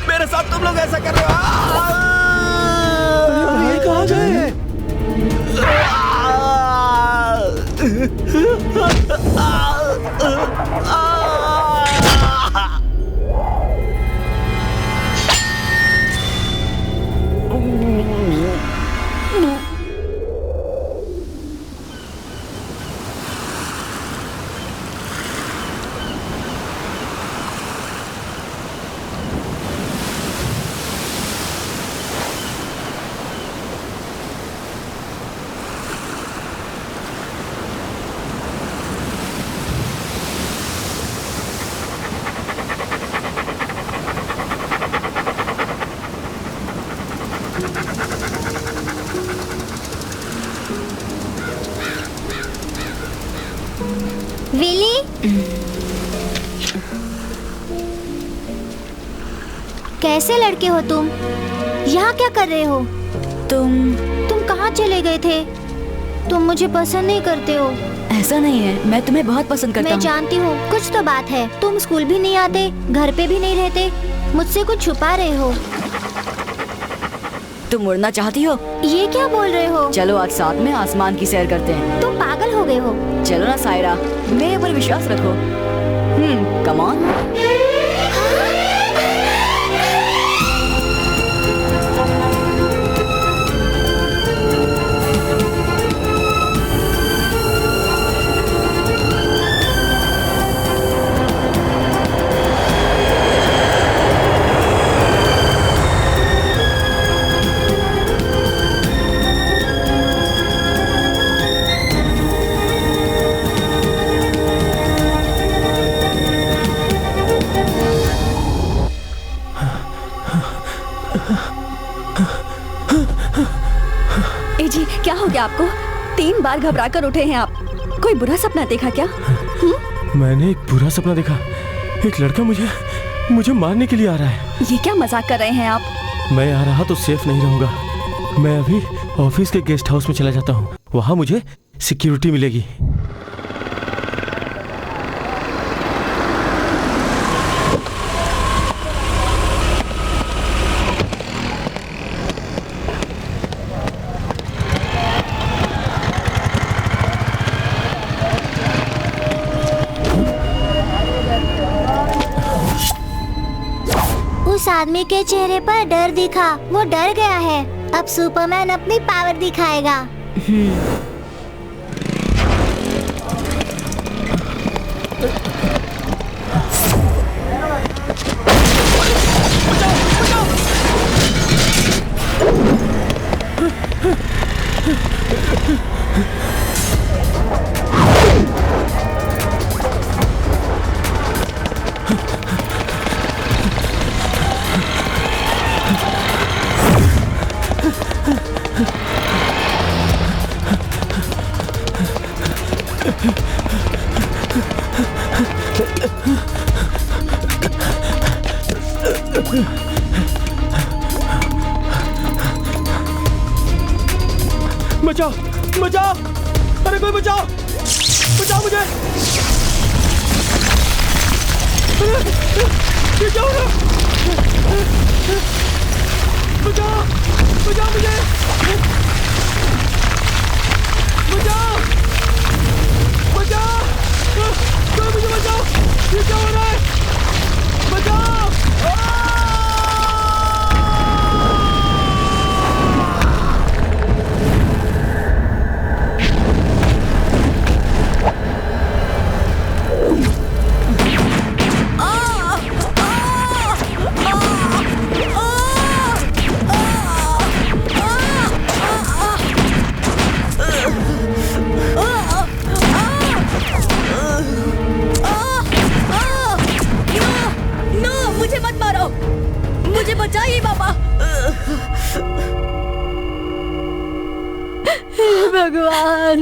मेरे साथ तुम लोग ऐसा कर रहे हो। ये कहाँ गए? विली, कैसे लड़के हो तुम? यहाँ क्या कर रहे हो? तुम कहाँ चले गए थे? तुम मुझे पसंद नहीं करते हो। ऐसा नहीं है, मैं तुम्हें बहुत पसंद करता हूँ। मैं जानती हूँ, कुछ तो बात है। तुम स्कूल भी नहीं आते, घर पे भी नहीं रहते, मुझसे कुछ छुपा रहे हो। तुम उड़ना चाहती हो? ये क्या बोल रहे हो? चलो आज साथ में आसमान की सैर करते हैं। तुम पागल हो गए हो। चलो ना सायरा, मेरे ऊपर विश्वास रखो। Come on. जी क्या हो गया आपको? 3 बार घबरा कर उठे हैं आप। कोई बुरा सपना देखा क्या? मैंने एक बुरा सपना देखा। एक लड़का मुझे मारने के लिए आ रहा है। ये क्या मजाक कर रहे हैं आप? मैं यहाँ रहा तो सेफ नहीं रहूंगा। मैं अभी ऑफिस के गेस्ट हाउस में चला जाता हूँ, वहाँ मुझे सिक्योरिटी मिलेगी। उस आदमी के चेहरे पर डर दिखा, वो डर गया है। अब सुपरमैन अपनी पावर दिखाएगा। बचाओ बचाओ, अरे कोई बचाओ, बचाओ मुझे। ये क्या हो रहा? बचाओ बचाओ मुझे, बचाओ बचाओ, कोई मुझे बचाओ। ये क्या हो रहा है? बचाओ। भगवान।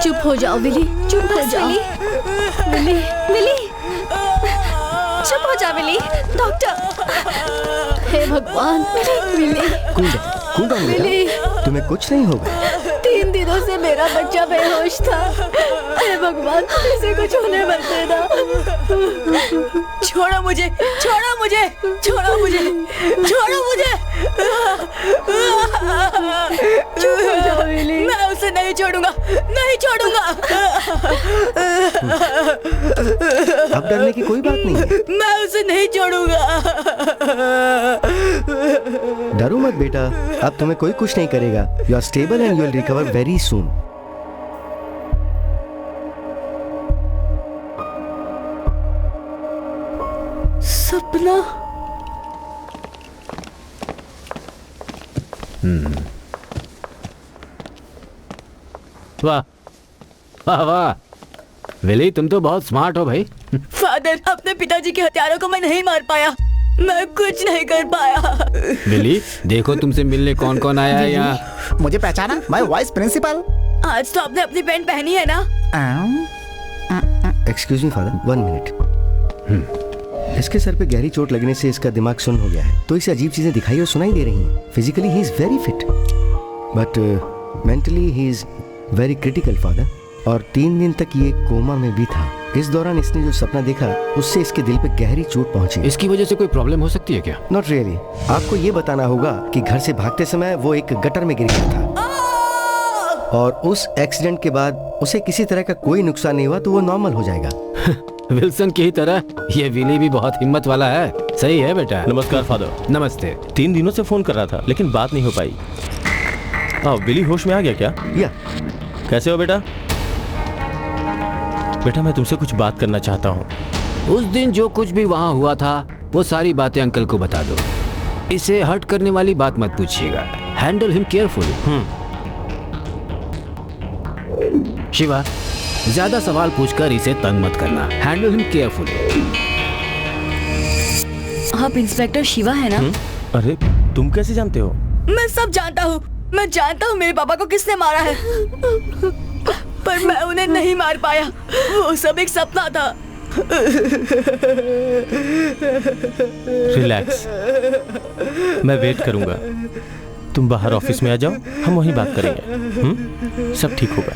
चुप हो जाओ विली, चुप हो जाओ विली, विली, चुप हो जा विली। डॉक्टर, हे भगवान, विली, कूल डाउन विली, बेटा, तुम्हें कुछ नहीं होगा। 3 दिनों से मेरा बच्चा बेहोश था। हे भगवान, इसे कुछ होने मत देना। छोड़ो मुझे, छोड़ो मुझे, छोड़ो मुझे, छोड़ो मुझे। चुप हो जाओ विली। मैं उसे नहीं छोड़ूंगा, नहीं छोड़ूंगा। अब डरने की कोई बात नहीं है। मैं उसे नहीं छोड़ूंगा। डरो मत बेटा, अब तुम्हें कोई कुछ नहीं करेगा। You are stable and you will recover very soon. Sapna. वाह वाह वाह, विली तुम तो बहुत स्मार्ट हो भाई। फादर, अपने पिताजी के हत्यारों को मैं नहीं मार पाया। मैं कुछ नहीं कर पाया। विली, देखो तुमसे मिलने कौन कौन आया है यहाँ। मुझे पहचाना? मैं वाइस प्रिंसिपल। आज तो आपने अपनी पैंट पहनी है ना? Excuse me father, 1 minute. इसके सर पे गहरी चोट लगने से इसका दिमाग सुन्न हो गया है, तो इसे अजीब चीजें दिखाई और सुनाई दे रही हैं। Physically he is very fit, but mentally he is very critical father. और 3 दिन तक ये कोमा में भी था। इस दौरान इसने जो सपना देखा उससे इसके दिल पे गहरी चोट पहुंची। इसकी वजह से कोई प्रॉब्लम हो सकती है क्या? Not really. आपको ये बताना होगा कि घर से भागते समय वो एक गटर में गिर गया था, और उस एक्सीडेंट के बाद उसे किसी तरह का कोई नुकसान नहीं हुआ, तो वो नॉर्मल हो जाएगा। विल्सन की ही तरह ये विली भी बहुत हिम्मत वाला है। सही है बेटा। नमस्कार फादर। नमस्ते। 3 दिनों से फोन कर रहा था लेकिन बात नहीं हो पाई। विली होश में आ गया क्या? या। कैसे हो बेटा? बेटा मैं तुमसे कुछ बात करना चाहता हूँ। उस दिन जो कुछ भी वहाँ हुआ था वो सारी बातें अंकल को बता दो। इसे हर्ट करने वाली बात मत पूछिएगा। Handle him carefully. शिवा, ज्यादा सवाल पूछकर इसे तंग मत करना। Handle him carefully. आप इंस्पेक्टर शिवा है ना? अरे तुम कैसे जानते हो? मैं सब जानता हूँ। मैं जानता हूँ मेरे पापा को किसने मारा है, पर मैं उन्हें नहीं मार पाया। वो सब एक सपना था। रिलैक्स, मैं वेट करूंगा। तुम बाहर ऑफिस में आ जाओ, हम वहीं बात करेंगे। सब ठीक होगा।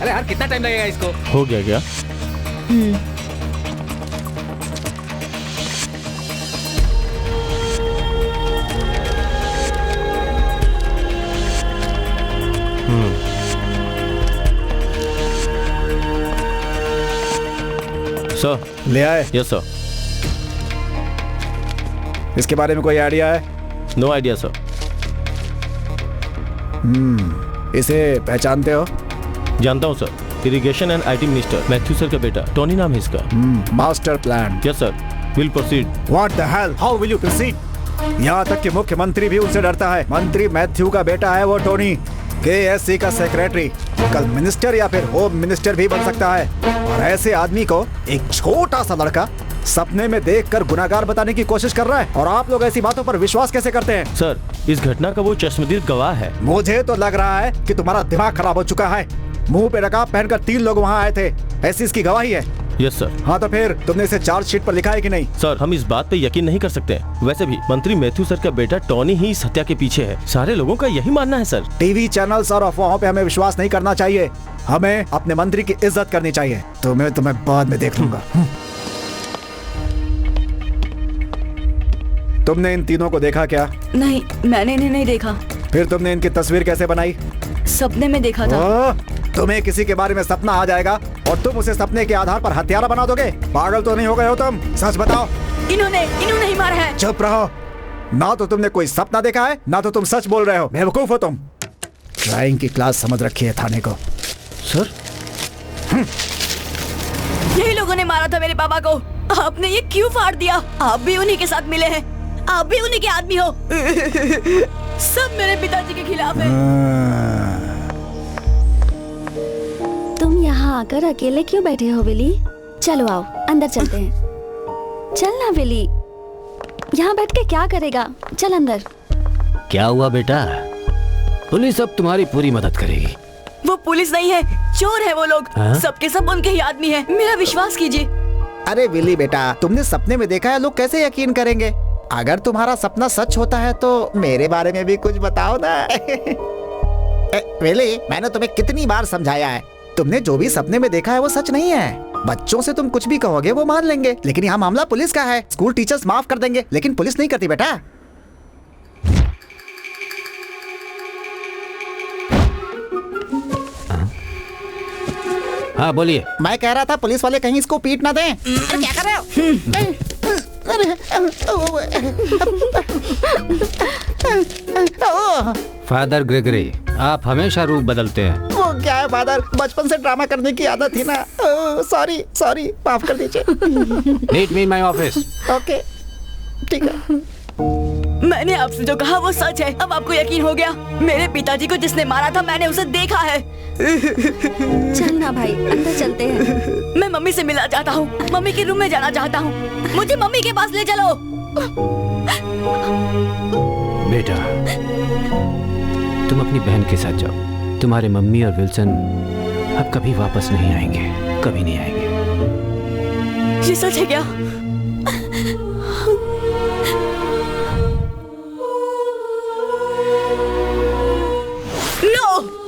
अरे यार, कितना टाइम लगेगा इसको? हो गया क्या? सर, ले आए? Yes sir. इसके बारे में कोई आइडिया है? No idea sir. इसे पहचानते हो? जानता हूँ sir. Irrigation and IT minister Matthew sir का बेटा, टोनी नाम है इसका। Master plan. Yes sir, will proceed. What the hell, how will you proceed? यहाँ तक कि मुख्यमंत्री भी उनसे डरता है। मंत्री मैथ्यू का बेटा है वो टोनी, केएससी का सेक्रेटरी, कल मिनिस्टर या फिर होम मिनिस्टर भी बन सकता है। और ऐसे आदमी को एक छोटा सा लड़का सपने में देखकर गुनाहगार बताने की कोशिश कर रहा है, और आप लोग ऐसी बातों पर विश्वास कैसे करते हैं? सर, इस घटना का वो चश्मदीद गवाह है। मुझे तो लग रहा है कि तुम्हारा दिमाग खराब हो चुका है। मुंह पे नकाब पहनकर 3 लोग वहाँ आए थे, ऐसी इसकी गवाही है। Yes sir. हाँ तो फिर तुमने इसे चार्जशीट पर लिखा है कि नहीं? सर, हम इस बात पे यकीन नहीं कर सकते। वैसे भी मंत्री मैथ्यू सर का बेटा टोनी ही इस हत्या के पीछे है। सारे लोगों का यही मानना है सर। टीवी चैनल्स और अफवाहों पे हमें विश्वास नहीं करना चाहिए। हमें अपने मंत्री की इज्जत करनी चाहिए। तो मैं तुम्हें बाद में देख लूंगा। तुमने इन तीनों को देखा क्या? नहीं, मैंने इन्हें नहीं देखा। फिर तुमने इनकी तस्वीर कैसे बनाई? सपने में देखा था। तुम्हें किसी के बारे में सपना आ जाएगा और तुम उसे सपने के आधार पर हत्यारा बना दोगे? पागल तो नहीं हो गए हो तुम? सच बताओ। इन्होंने ही मारा है। चुप रहो। ना तो तुमने कोई सपना देखा है, ना तो तुम सच बोल रहे हो। बेवकूफ हो तुम। ड्राइंग की क्लास समझ रखी है थाने को। सर, यही लोगों ने मारा था मेरे पापा को। आपने ये क्यों फाड़ दिया? आप भी उन्हीं के साथ मिले हैं, आप भी उन्हीं के आदमी हो। सब मेरे पिताजी के खिलाफ है। तुम यहाँ आकर अकेले क्यों बैठे हो विली? चलो आओ अंदर चलते हैं। चल ना विली, यहाँ बैठ के क्या करेगा? चल अंदर। क्या हुआ बेटा? पुलिस अब तुम्हारी पूरी मदद करेगी। वो पुलिस नहीं है, चोर है वो लोग। हाँ? सबके सब उनके ही आदमी हैं। मेरा विश्वास कीजिए। अरे विली बेटा, तुमने सपने में देखा है, लोग कैसे यकीन करेंगे? अगर तुम्हारा सपना सच होता है तो मेरे बारे में भी कुछ बताओ ना। विली, मैंने तुम्हें कितनी बार समझाया है, तुमने जो भी सपने में देखा है वो सच नहीं है। बच्चों से तुम कुछ भी कहोगे वो मान लेंगे, लेकिन यहाँ मामला पुलिस का है। स्कूल टीचर्स माफ कर देंगे, लेकिन पुलिस नहीं करती बेटा। हाँ बोलिए। मैं कह रहा था पुलिस वाले कहीं इसको पीट ना दें। अरे क्या कर रहे हो? फादर ग्रेगरी, आप हमेशा रूप बदलते हैं। वो क्या है फादर, बचपन से ड्रामा करने की आदत थी ना। सॉरी सॉरी, माफ कर दीजिए। Meet me in my office. Okay ठीक है। मैंने आपसे जो कहा वो सच है। अब आपको यकीन हो गया। मेरे पिताजी को जिसने मारा था मैंने उसे देखा है। चल ना भाई, अंदर चलते हैं। मैं मम्मी से मिलना चाहता हूँ। मम्मी के रूम में जाना चाहता हूँ। मुझे मम्मी के पास ले चलो। बेटा, तुम अपनी बहन के साथ जाओ। तुम्हारे मम्मी और विल्सन अब कभी वापस नहीं आएंगे, कभी नहीं आएंगे। ये सच है क्या?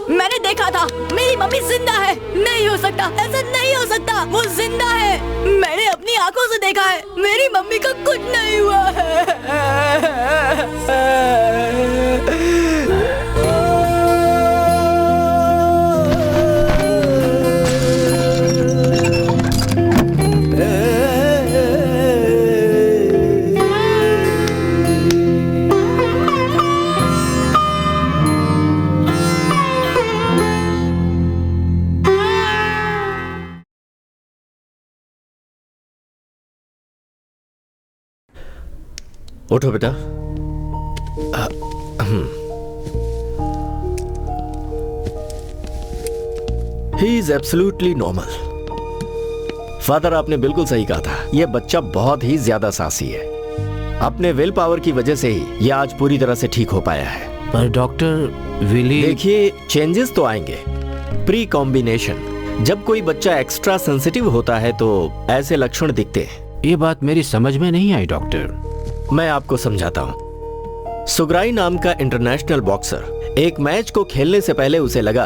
मैंने देखा था, मेरी मम्मी जिंदा है। नहीं हो सकता, ऐसा नहीं हो सकता। वो जिंदा है। मैंने अपनी आंखों से देखा है। मेरी मम्मी को कुछ नहीं हुआ उठो बेटा। He is absolutely normal. Father, आपने बिल्कुल सही कहा था। यह बच्चा बहुत ही ज्यादा साहसी है। अपने विल पावर की वजह से ही यह आज पूरी तरह से ठीक हो पाया है। पर डॉक्टर विली, देखिए, चेंजेस तो आएंगे। प्री कॉम्बिनेशन, जब कोई बच्चा एक्स्ट्रा सेंसिटिव होता है तो ऐसे लक्षण दिखते हैं। ये बात मेरी समझ में नहीं आई डॉक्टर। मैं आपको समझाता हूँ। सुग्राई नाम का इंटरनेशनल बॉक्सर एक मैच को खेलने से पहले उसे लगा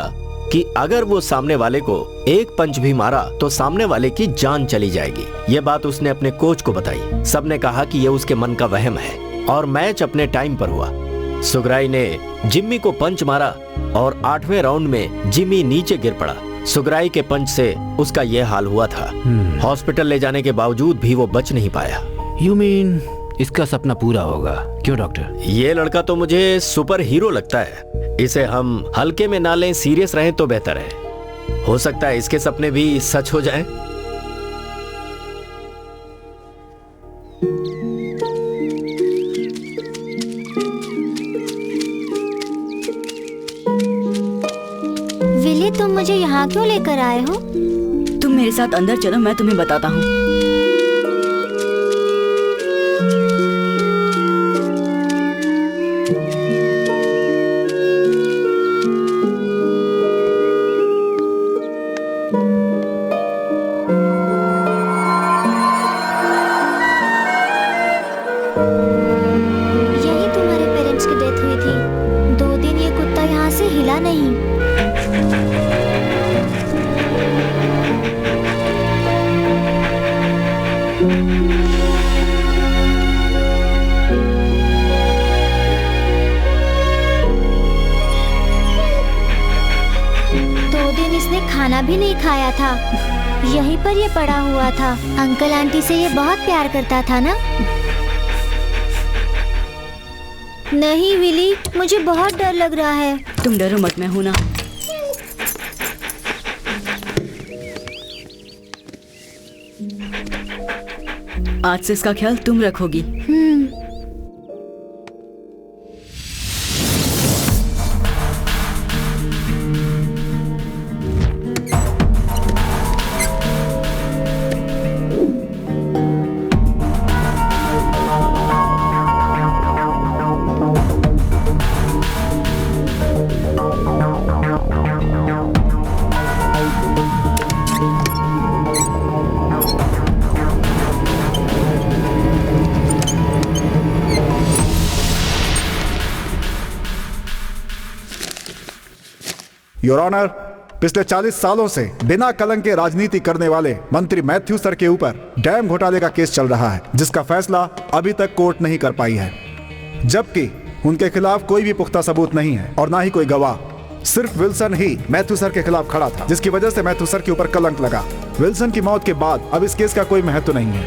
कि अगर वो सामने वाले को एक पंच भी मारा तो सामने वाले की जान चली जाएगी। ये बात उसने अपने कोच को बताई। सबने कहा कि ये उसके मन का वहम है और मैच अपने टाइम पर हुआ। सुग्राई ने जिम्मी को पंच मारा और 8वें राउंड में जिम्मी नीचे गिर पड़ा। सुग्राई के पंच से उसका यह हाल हुआ था। हॉस्पिटल ले जाने के बावजूद भी वो बच नहीं पाया। यू मीन इसका सपना पूरा होगा? क्यों डॉक्टर? ये लड़का तो मुझे सुपर हीरो लगता है। इसे हम हल्के में ना लें, सीरियस रहें तो बेहतर है। हो सकता है इसके सपने भी सच हो जाएं। विली, तुम मुझे यहाँ क्यों लेकर आए हो? तुम मेरे साथ अंदर चलो, मैं तुम्हें बताता हूँ। यही तुम्हारे पेरेंट्स की डेथ हुई थी। 2 दिन ये कुत्ता यहाँ से हिला नहीं। खाना भी नहीं खाया था, यहीं पर ये पड़ा हुआ था। अंकल आंटी से ये बहुत प्यार करता था ना? नहीं विली, मुझे बहुत डर लग रहा है। तुम डरो मत, मैं हूं ना। आज से इसका ख्याल तुम रखोगी। योर ऑनर, पिछले 40 सालों से बिना कलंक के राजनीति करने वाले मंत्री मैथ्यू सर के ऊपर डैम घोटाले का केस चल रहा है, जिसका फैसला अभी तक कोर्ट नहीं कर पाई है। जबकि उनके खिलाफ कोई भी पुख्ता सबूत नहीं है और ना ही कोई गवाह। सिर्फ विल्सन ही मैथ्यू सर के खिलाफ खड़ा था, जिसकी वजह से मैथ्यू सर के ऊपर कलंक लगा। विल्सन की मौत के बाद अब इस केस का कोई महत्व नहीं है।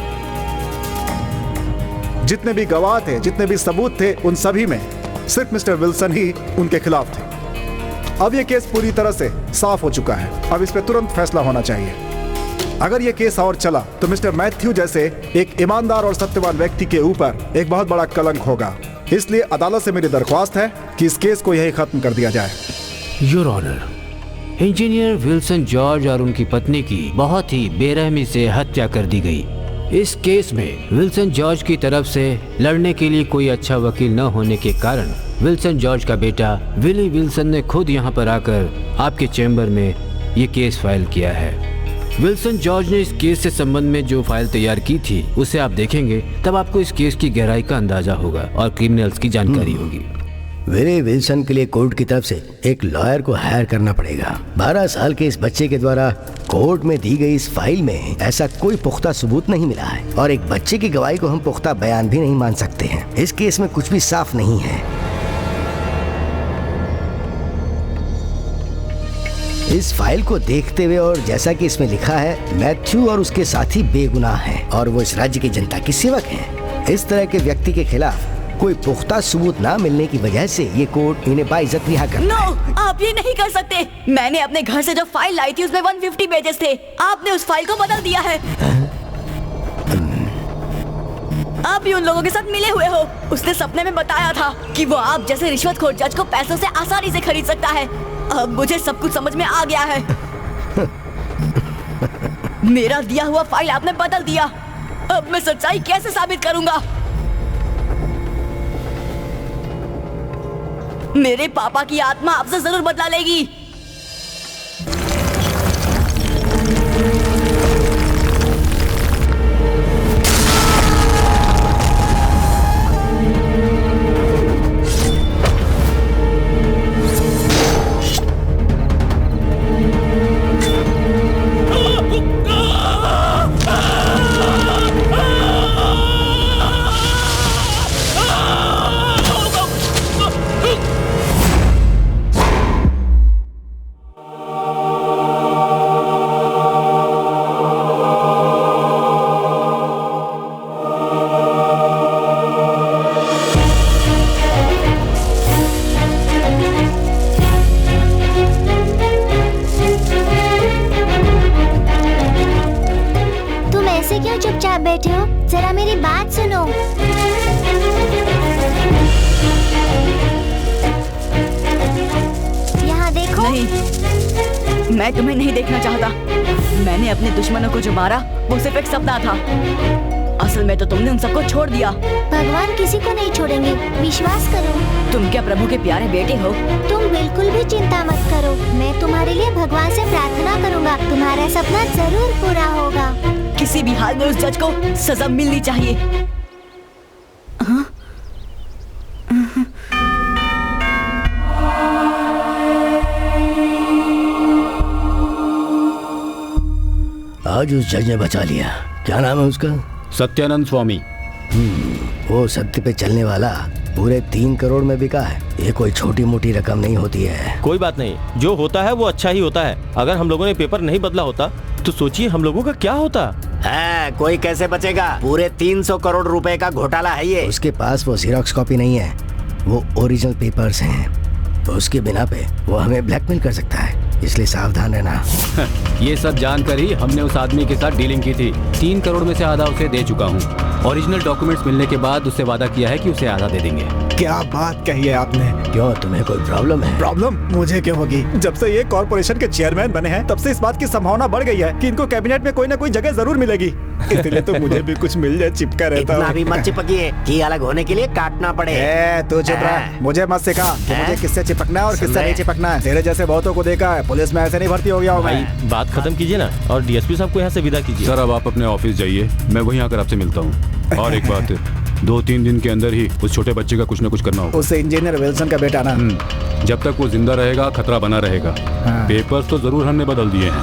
जितने भी गवाह थे, जितने भी सबूत थे, उन सभी में सिर्फ मिस्टर विल्सन ही उनके खिलाफ थे। अब यह केस पूरी तरह से साफ हो चुका है। अब इस पे तुरंत फैसला होना चाहिए। अगर यह केस और चला तो मिस्टर मैथ्यू जैसे एक ईमानदार और सत्यवान व्यक्ति के ऊपर एक बहुत बड़ा कलंक होगा। इसलिए अदालत से मेरी दरख्वास्त है कि इस केस को यही खत्म कर दिया जाए। Your honour, engineer Wilson George और उनकी पत्नी की बहुत ही बेरहमी से हत्या कर दी गई। इस केस में विल्सन जॉर्ज की तरफ से लड़ने के लिए कोई अच्छा वकील न होने के कारण विल्सन जॉर्ज का बेटा विली विल्सन ने खुद यहाँ पर आकर आपके चैम्बर में ये केस फाइल किया है। विल्सन जॉर्ज ने इस केस से संबंध में जो फाइल तैयार की थी उसे आप देखेंगे, तब आपको इस केस की गहराई का अंदाजा होगा और क्रिमिनल्स की जानकारी होगी। विली विल्सन के लिए कोर्ट की तरफ से एक लॉयर को हायर करना पड़ेगा। 12 साल के इस बच्चे के द्वारा कोर्ट में दी गई इस फाइल में ऐसा कोई पुख्ता सबूत नहीं मिला है और एक बच्चे की गवाही को हम पुख्ता बयान भी नहीं मान सकते हैं। इस केस में कुछ भी साफ नहीं है। इस फाइल को देखते हुए और जैसा कि इसमें लिखा है, मैथ्यू और उसके साथी बेगुनाह हैं और वो इस राज्य की जनता के सेवक हैं। इस तरह के व्यक्ति के खिलाफ कोई पुख्ता सबूत ना मिलने की वजह से ये कोर्ट इन्हें बाइज्जत रिहा करता है। नो, आप ये नहीं कर सकते। मैंने अपने घर से जो फाइल लाई थी उसमें 150 पेजेस थे। आपने उस फाइल को बदल दिया है। आप भी उन लोगों के साथ मिले हुए हो। उसने सपने में बताया था कि वो आप जैसे रिश्वतखोर जज को पैसों से आसानी से खरीद सकता है। अब मुझे सब कुछ समझ में आ गया है। मेरा दिया हुआ फाइल आपने बदल दिया। अब मैं सच्चाई कैसे साबित करूंगा? मेरे पापा की आत्मा आपसे जरूर बदला लेगी। बैठे हो, जरा मेरी बात सुनो। यहाँ देखो। नहीं, मैं तुम्हें नहीं देखना चाहता। मैंने अपने दुश्मनों को जो मारा वो सिर्फ एक सपना था। असल में तो तुमने उन सबको छोड़ दिया। भगवान किसी को नहीं छोड़ेंगे, विश्वास करो। तुम क्या प्रभु के प्यारे बेटे हो? तुम बिल्कुल भी चिंता मत करो। मैं तुम्हारे लिए भगवान से प्रार्थना करूँगा। तुम्हारा सपना जरूर पूरा होगा। किसी भी हाल में उस जज को सजा मिलनी चाहिए। हाँ? आज उस जज ने बचा लिया। क्या नाम है उसका? सत्यानंद स्वामी। वो सत्य पे चलने वाला पूरे 3 करोड़ में बिका है। ये कोई छोटी मोटी रकम नहीं होती है। कोई बात नहीं, जो होता है वो अच्छा ही होता है। अगर हम लोगों ने पेपर नहीं बदला होता तो सोचिए हम लोगों का क्या होता। कोई कैसे बचेगा? पूरे 300 करोड़ रुपए का घोटाला है ये। उसके पास वो जीरोक्स कॉपी नहीं है, वो ओरिजिनल पेपर्स हैं। तो उसके बिना पे वो हमें ब्लैकमेल कर सकता है, इसलिए सावधान रहना। ये सब जानकर ही हमने उस आदमी के साथ डीलिंग की थी। 3 करोड़ में से आधा उसे दे चुका हूँ। ओरिजिनल डॉक्यूमेंट्स मिलने के बाद उससे वादा किया है कि उसे आधा दे देंगे। क्या बात कही है आपने। क्यों, तुम्हें कोई प्रॉब्लम है? प्रॉब्लम मुझे क्यों होगी? जब से ये कॉर्पोरेशन के चेयरमैन बने हैं तब से इस बात की संभावना बढ़ गई है कि इनको कैबिनेट में कोई ना कोई जगह जरूर मिलेगी। इसलिए तो मुझे भी कुछ मिल जाए, चिपका रहता हूँ। इतना भी मत चिपकिए कि अलग होने के लिए काटना पड़े। तू चुप रह, मुझे मत सिखा कि मुझे किससे चिपकना है और किससे नहीं चिपकना है। तेरे जैसे बहुतों को देखा है, पुलिस में ऐसे नहीं भर्ती हो गया हूँ भाई। बात खत्म कीजिए ना और डीएसपी साहब को यहाँ से विदा कीजिए। सर अब आप अपने ऑफिस जाइए, मैं वहीं आकर आपसे मिलता हूँ। और एक बात, 2-3 दिन के अंदर ही उस छोटे बच्चे का कुछ न कुछ करना होगा। उस इंजीनियर विल्सन का बेटा ना। जब तक वो जिंदा रहेगा खतरा बना रहेगा। पेपर्स तो जरूर हमने बदल दिए हैं,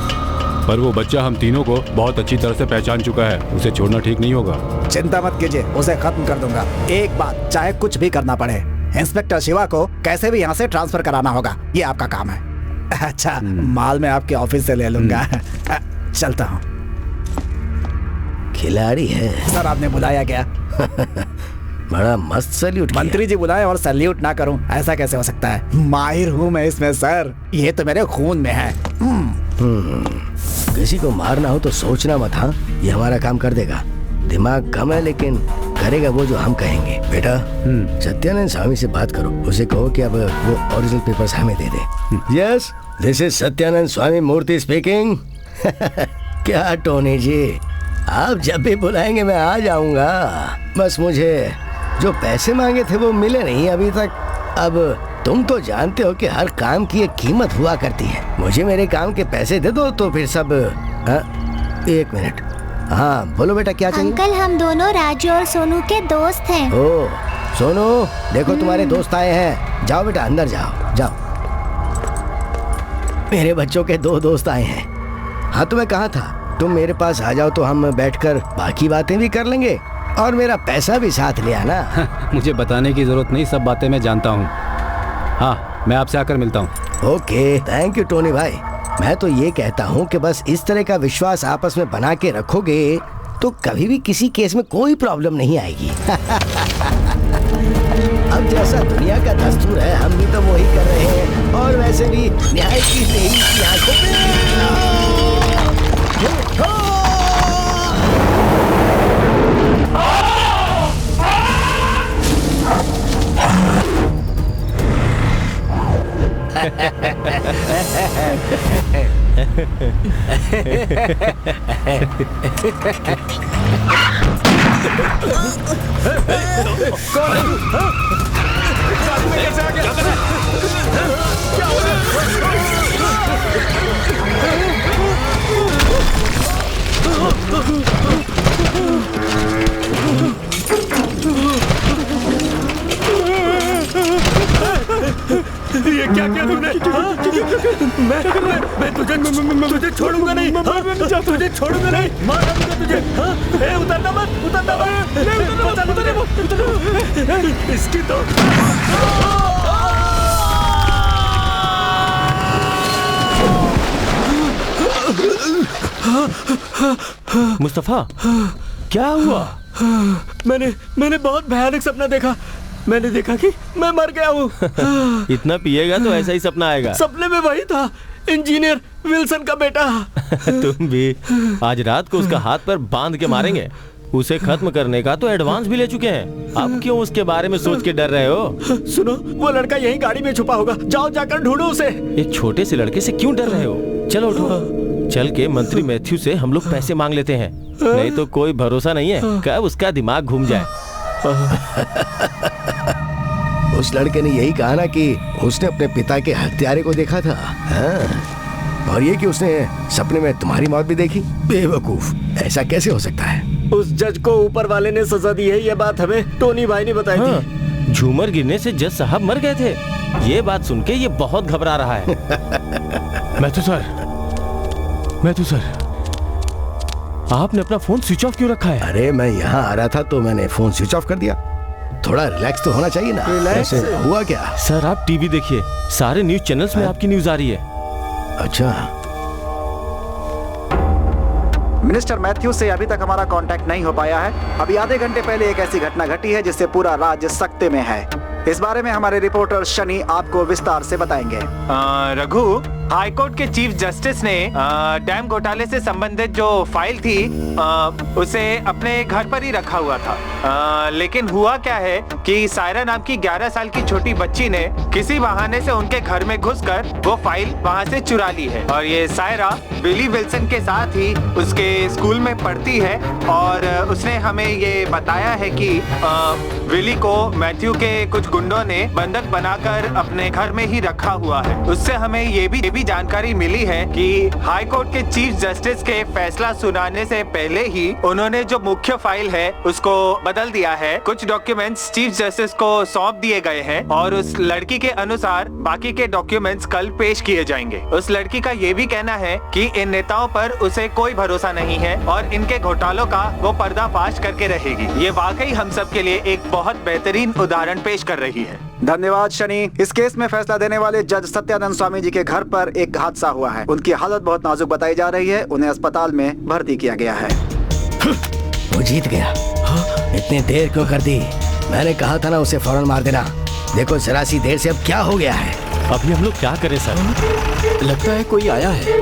पर वो बच्चा हम तीनों को बहुत अच्छी तरह से पहचान चुका है। उसे छोड़ना ठीक नहीं होगा। चिंता मत कीजिए, उसे खत्म कर दूंगा। एक बात, चाहे कुछ भी करना पड़े, इंस्पेक्टर शिवा को कैसे भी यहाँ से ट्रांसफर कराना होगा। ये आपका काम है। अच्छा, माल मैं आपके ऑफिस से ले लूंगा। चलता हूँ। खिलाड़ी है। सर आपने बुलाया क्या? बड़ा मस्त सैल्यूट। मंत्री जी बुलाए और सैल्यूट ना करूं, ऐसा कैसे हो सकता है? माहिर हूँ मैं इसमें सर, ये तो मेरे खून में है। किसी को मारना हो तो सोचना मत। हाँ, ये हमारा काम कर देगा। दिमाग कम है लेकिन करेगा वो जो हम कहेंगे। बेटा, सत्यानंद स्वामी से बात करो, उसे कहो कि अब वो ओरिजिनल पेपर्स हमें दे दे। Yes, this is Satyanand Swami Murthy speaking. क्या टोनी जी, आप जब भी बुलाएंगे मैं आ जाऊंगा। बस मुझे जो पैसे मांगे थे वो मिले नहीं अभी तक। अब तुम तो जानते हो कि हर काम की एक कीमत हुआ करती है। मुझे मेरे काम के पैसे दे दो तो फिर सब। एक मिनट। हाँ बोलो बेटा, क्या चाहिए? अंकल, हम दोनों राजू और सोनू के दोस्त हैं। ओ सोनू, देखो तुम्हारे दोस्त आए हैं। जाओ बेटा अंदर जाओ, जाओ। मेरे बच्चों के 2 दोस्त आए हैं। हाँ तो मैं कहा था, तुम मेरे पास आ जाओ तो हम बैठकर बाकी बातें भी कर लेंगे और मेरा पैसा भी साथ ले आना। मुझे बताने की जरूरत नहीं, सब बातें मैं जानता हूँ। हाँ, मैं आपसे आकर मिलता हूँ। ओके, थैंक यू टोनी भाई। मैं तो ये कहता हूँ कि बस इस तरह का विश्वास आपस में बना के रखोगे तो कभी भी किसी केस में कोई प्रॉब्लम नहीं आएगी। अब जैसा दुनिया का दस्तूर है हम भी तो वही कर रहे हैं। और वैसे भी न्याय की देही की आंखों पे। ये क्या किया तुमने? मैं तुझे छोड़ूंगा नहीं। तुझे छोड़ूंगा नहीं, मार दूंगा तुझे। उतरना मत, उतरना मत। इसकी तो मुस्तफा, क्या हुआ? मैंने बहुत भयानक सपना देखा। मैंने देखा कि मैं मर गया हूँ। इतना पिएगा तो ऐसा ही सपना आएगा। सपने में वही था, इंजीनियर विल्सन का बेटा। तुम भी आज रात को उसका हाथ पर बांध के मारेंगे। उसे खत्म करने का तो एडवांस भी ले चुके हैं। अब क्यों उसके बारे में सोच के डर रहे हो? सुनो, वो लड़का यही गाड़ी में छुपा होगा। जाओ जाकर ढूंढो उसे। एक छोटे से लड़के से क्यों डर रहे हो? चलो उठो, चल के मंत्री मैथ्यू से हम लोग पैसे मांग लेते हैं। नहीं तो कोई भरोसा नहीं है कब उसका दिमाग घूम जाए। उस लड़के ने यही कहा ना कि उसने अपने पिता के हत्यारे को देखा था। हाँ। और ये कि उसने सपने में तुम्हारी मौत भी देखी। बेवकूफ, ऐसा कैसे हो सकता है? उस जज को ऊपर वाले ने सजा दी है, ये बात हमें टोनी भाई ने बताई थी। झूमर गिरने से जज साहब मर गए थे। ये बात सुन के ये बहुत घबरा रहा है। मैथ्यू सर, आपने अपना फोन स्विच ऑफ क्यों रखा है? अरे मैं यहाँ आ रहा था तो मैंने फोन स्विच ऑफ कर दिया। थोड़ा रिलैक्स तो होना चाहिए ना। रिलैक्स? ऐसे हुआ क्या? सर आप टीवी देखिए, सारे न्यूज चैनल्स में आपकी न्यूज आ रही है। अच्छा। मिनिस्टर मैथ्यू से अभी तक हमारा कांटेक्ट नहीं हो पाया है। अभी आधे घंटे पहले एक ऐसी घटना घटी है जिससे पूरा राज्य सख्ते में है। इस बारे में हमारे रिपोर्टर शनि आपको विस्तार से बताएंगे। रघु, हाईकोर्ट के चीफ जस्टिस ने डैम घोटाले से संबंधित जो फाइल थी उसे अपने घर पर ही रखा हुआ था। लेकिन हुआ क्या है कि सायरा नाम की 11 साल की छोटी बच्ची ने किसी बहाने से उनके घर में घुसकर वो फाइल वहां से चुरा ली है। और ये सायरा बिली विल्सन के साथ ही उसके स्कूल में पढ़ती है और उसने हमें ये बताया है कि विली को मैथ्यू के कुछ गुंडों ने बंधक बनाकर अपने घर में ही रखा हुआ है। उससे हमें ये भी जानकारी मिली है कि हाई कोर्ट के चीफ जस्टिस के फैसला सुनाने से पहले ही उन्होंने जो मुख्य फाइल है उसको बदल दिया है। कुछ डॉक्यूमेंट्स चीफ जस्टिस को सौंप दिए गए हैं और उस लड़की के अनुसार बाकी के डॉक्यूमेंट्स कल पेश किए जाएंगे। उस लड़की का ये भी कहना है कि इन नेताओं पर उसे कोई भरोसा नहीं है और इनके घोटालों का वो पर्दाफाश करके रहेगी। ये वाकई हम सब के लिए एक बहुत बेहतरीन उदाहरण पेश कर रही है। धन्यवाद शनि। इस केस में फैसला देने वाले जज सत्यानंद स्वामी जी के घर पर एक हादसा हुआ है। उनकी हालत बहुत नाजुक बताई जा रही है। उन्हें अस्पताल में भर्ती किया गया है। वो जीत गया। इतनी देर क्यों कर दी? मैंने कहा था ना उसे फौरन मार देना। देखो जरा सी देर से अब क्या हो गया है। अभी हम लोग क्या करें सर? लगता है कोई आया है।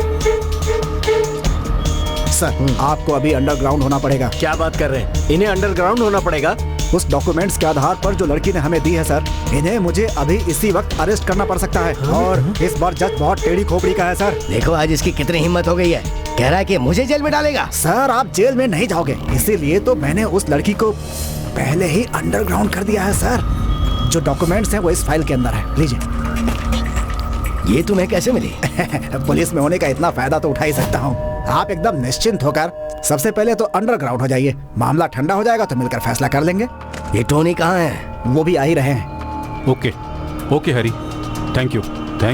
सर आपको अभी अंडरग्राउंड होना पड़ेगा। क्या बात कर रहे हैं? इन्हें अंडरग्राउंड होना पड़ेगा? उस डॉक्यूमेंट्स के आधार पर जो लड़की ने हमें दी है सर, इन्हें मुझे अभी इसी वक्त अरेस्ट करना पड़ सकता है। और इस बार जज बहुत टेढ़ी खोपड़ी का है सर। देखो आज इसकी कितनी हिम्मत हो गई है। कह रहा है कि मुझे जेल में डालेगा। सर आप जेल में नहीं जाओगे, इसीलिए तो मैंने उस लड़की को पहले ही अंडरग्राउंड कर दिया है सर। जो डॉक्यूमेंट्स हैं वो इस फाइल के अंदर है। लीजिए। ये तुम्हें कैसे मिली? पुलिस में होने का इतना फायदा तो उठा ही सकता हूँ। आप एकदम निश्चिंत होकर सबसे पहले तो अंडरग्राउंड हो जाइए। मामला ठंडा हो जाएगा तो मिलकर फैसला कर लेंगे। ये टोनी कहाँ है? वो भी आ ही रहे हैं। Okay Hari, thank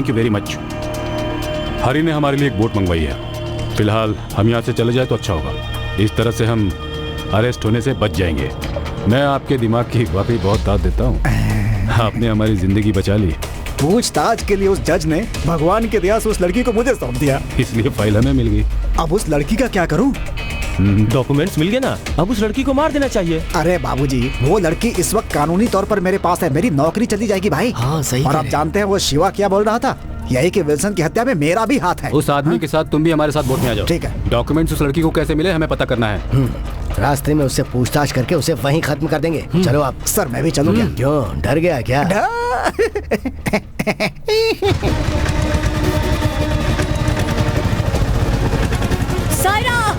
you very much. Hari ने हमारे लिए एक बोट मंगवाई है। फिलहाल हम यहाँ से चले जाए तो अच्छा होगा। इस तरह से हम अरेस्ट होने से बच जाएंगे। मैं आपके दिमाग की वाकई बहुत दाद देता हूँ। आपने हमारी जिंदगी बचा ली। पूछताछ के लिए उस जज ने भगवान की दया से उस लड़की को मुझे सौंप दिया, इसलिए फाइल हमें मिल गई। अब उस लड़की का क्या करूं? डॉक्यूमेंट्स मिल गए ना, अब उस लड़की को मार देना चाहिए। अरे बाबूजी, वो लड़की इस वक्त कानूनी तौर पर मेरे पास है। मेरी नौकरी चली जाएगी भाई। हाँ सही। और आप जानते हैं वो शिवा क्या बोल रहा था? यही कि विल्सन की हत्या में मेरा भी हाथ है। उस आदमी के साथ तुम भी हमारे साथ बोट में आ जाओ। ठीक है। डॉक्यूमेंट्स उस लड़की को कैसे मिले हमें पता करना है। रास्ते में उससे पूछताछ करके उसे वहीं खत्म कर देंगे। चलो आप। सर मैं भी चलूं क्या? क्यों डर गया क्या? सायरा!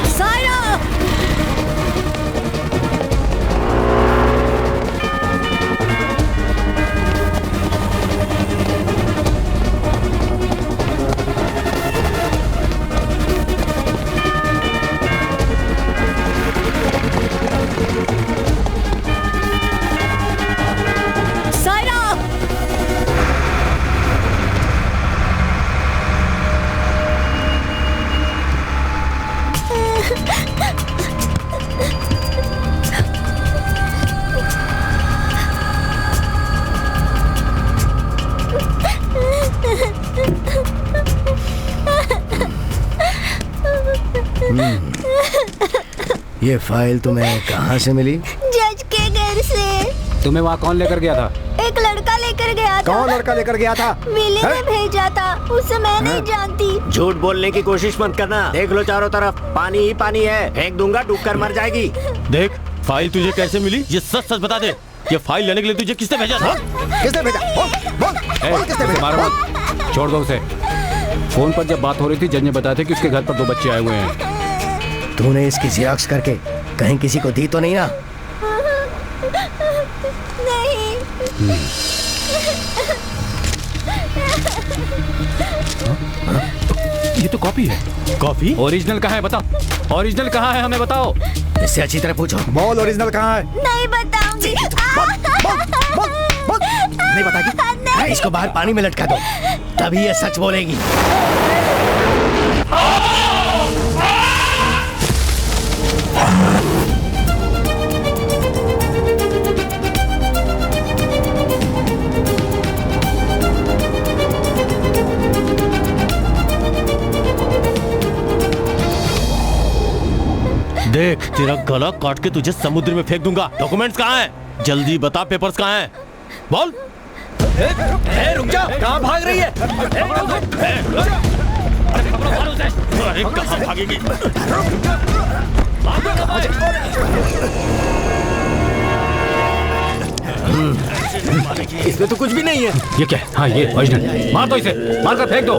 सायरा! ये फाइल तुम्हें कहाँ से मिली? जज के घर से। तुम्हें वहाँ कौन लेकर गया था? एक लड़का लेकर गया था। कौन लड़का लेकर गया था? विली ने भेजा था। उसे मैं नहीं जानती। झूठ बोलने की कोशिश मत करना। देख लो चारों तरफ पानी ही पानी है। फेंक दूंगा, डूब कर मर जाएगी। देख फाइल तुझे कैसे मिली, ये सच सच बता दे। ये फाइल लेने के लिए तुझे किसने भेजा था? किसने भेजा? बोल किसने भेजा? मारो मत, छोड़ दो उसे। फोन पर जब बात हो रही थी जज ने बताया था कि उसके घर पर 2 बच्चे आए हुए हैं। तूने इसकी ज़ेरॉक्स करके कहीं किसी को दी तो नहीं ना? नहीं। ये तो कॉपी है। कॉपी? ओरिजिनल कहाँ है बता। ओरिजिनल कहाँ है हमें बताओ। इससे अच्छी तरह पूछो। बोल ओरिजिनल कहाँ है? नहीं बताऊंगी। बोल। नहीं बताएगी? इसको बाहर पानी में लटका दो, तभी ये सच बोलेगी। तेरा गला काट के तुझे समुद्र में फेंक दूंगा। डॉक्यूमेंट्स कहाँ हैं? जल्दी बता, पेपर्स कहाँ हैं? बोल। रुक जा, कहाँ भाग रही है? अरे कहाँ भागेगी? इसमें तो कुछ भी नहीं है। ये क्या है? हाँ ये ओरिजिनल। मार दो इसे, मार कर फेंक दो।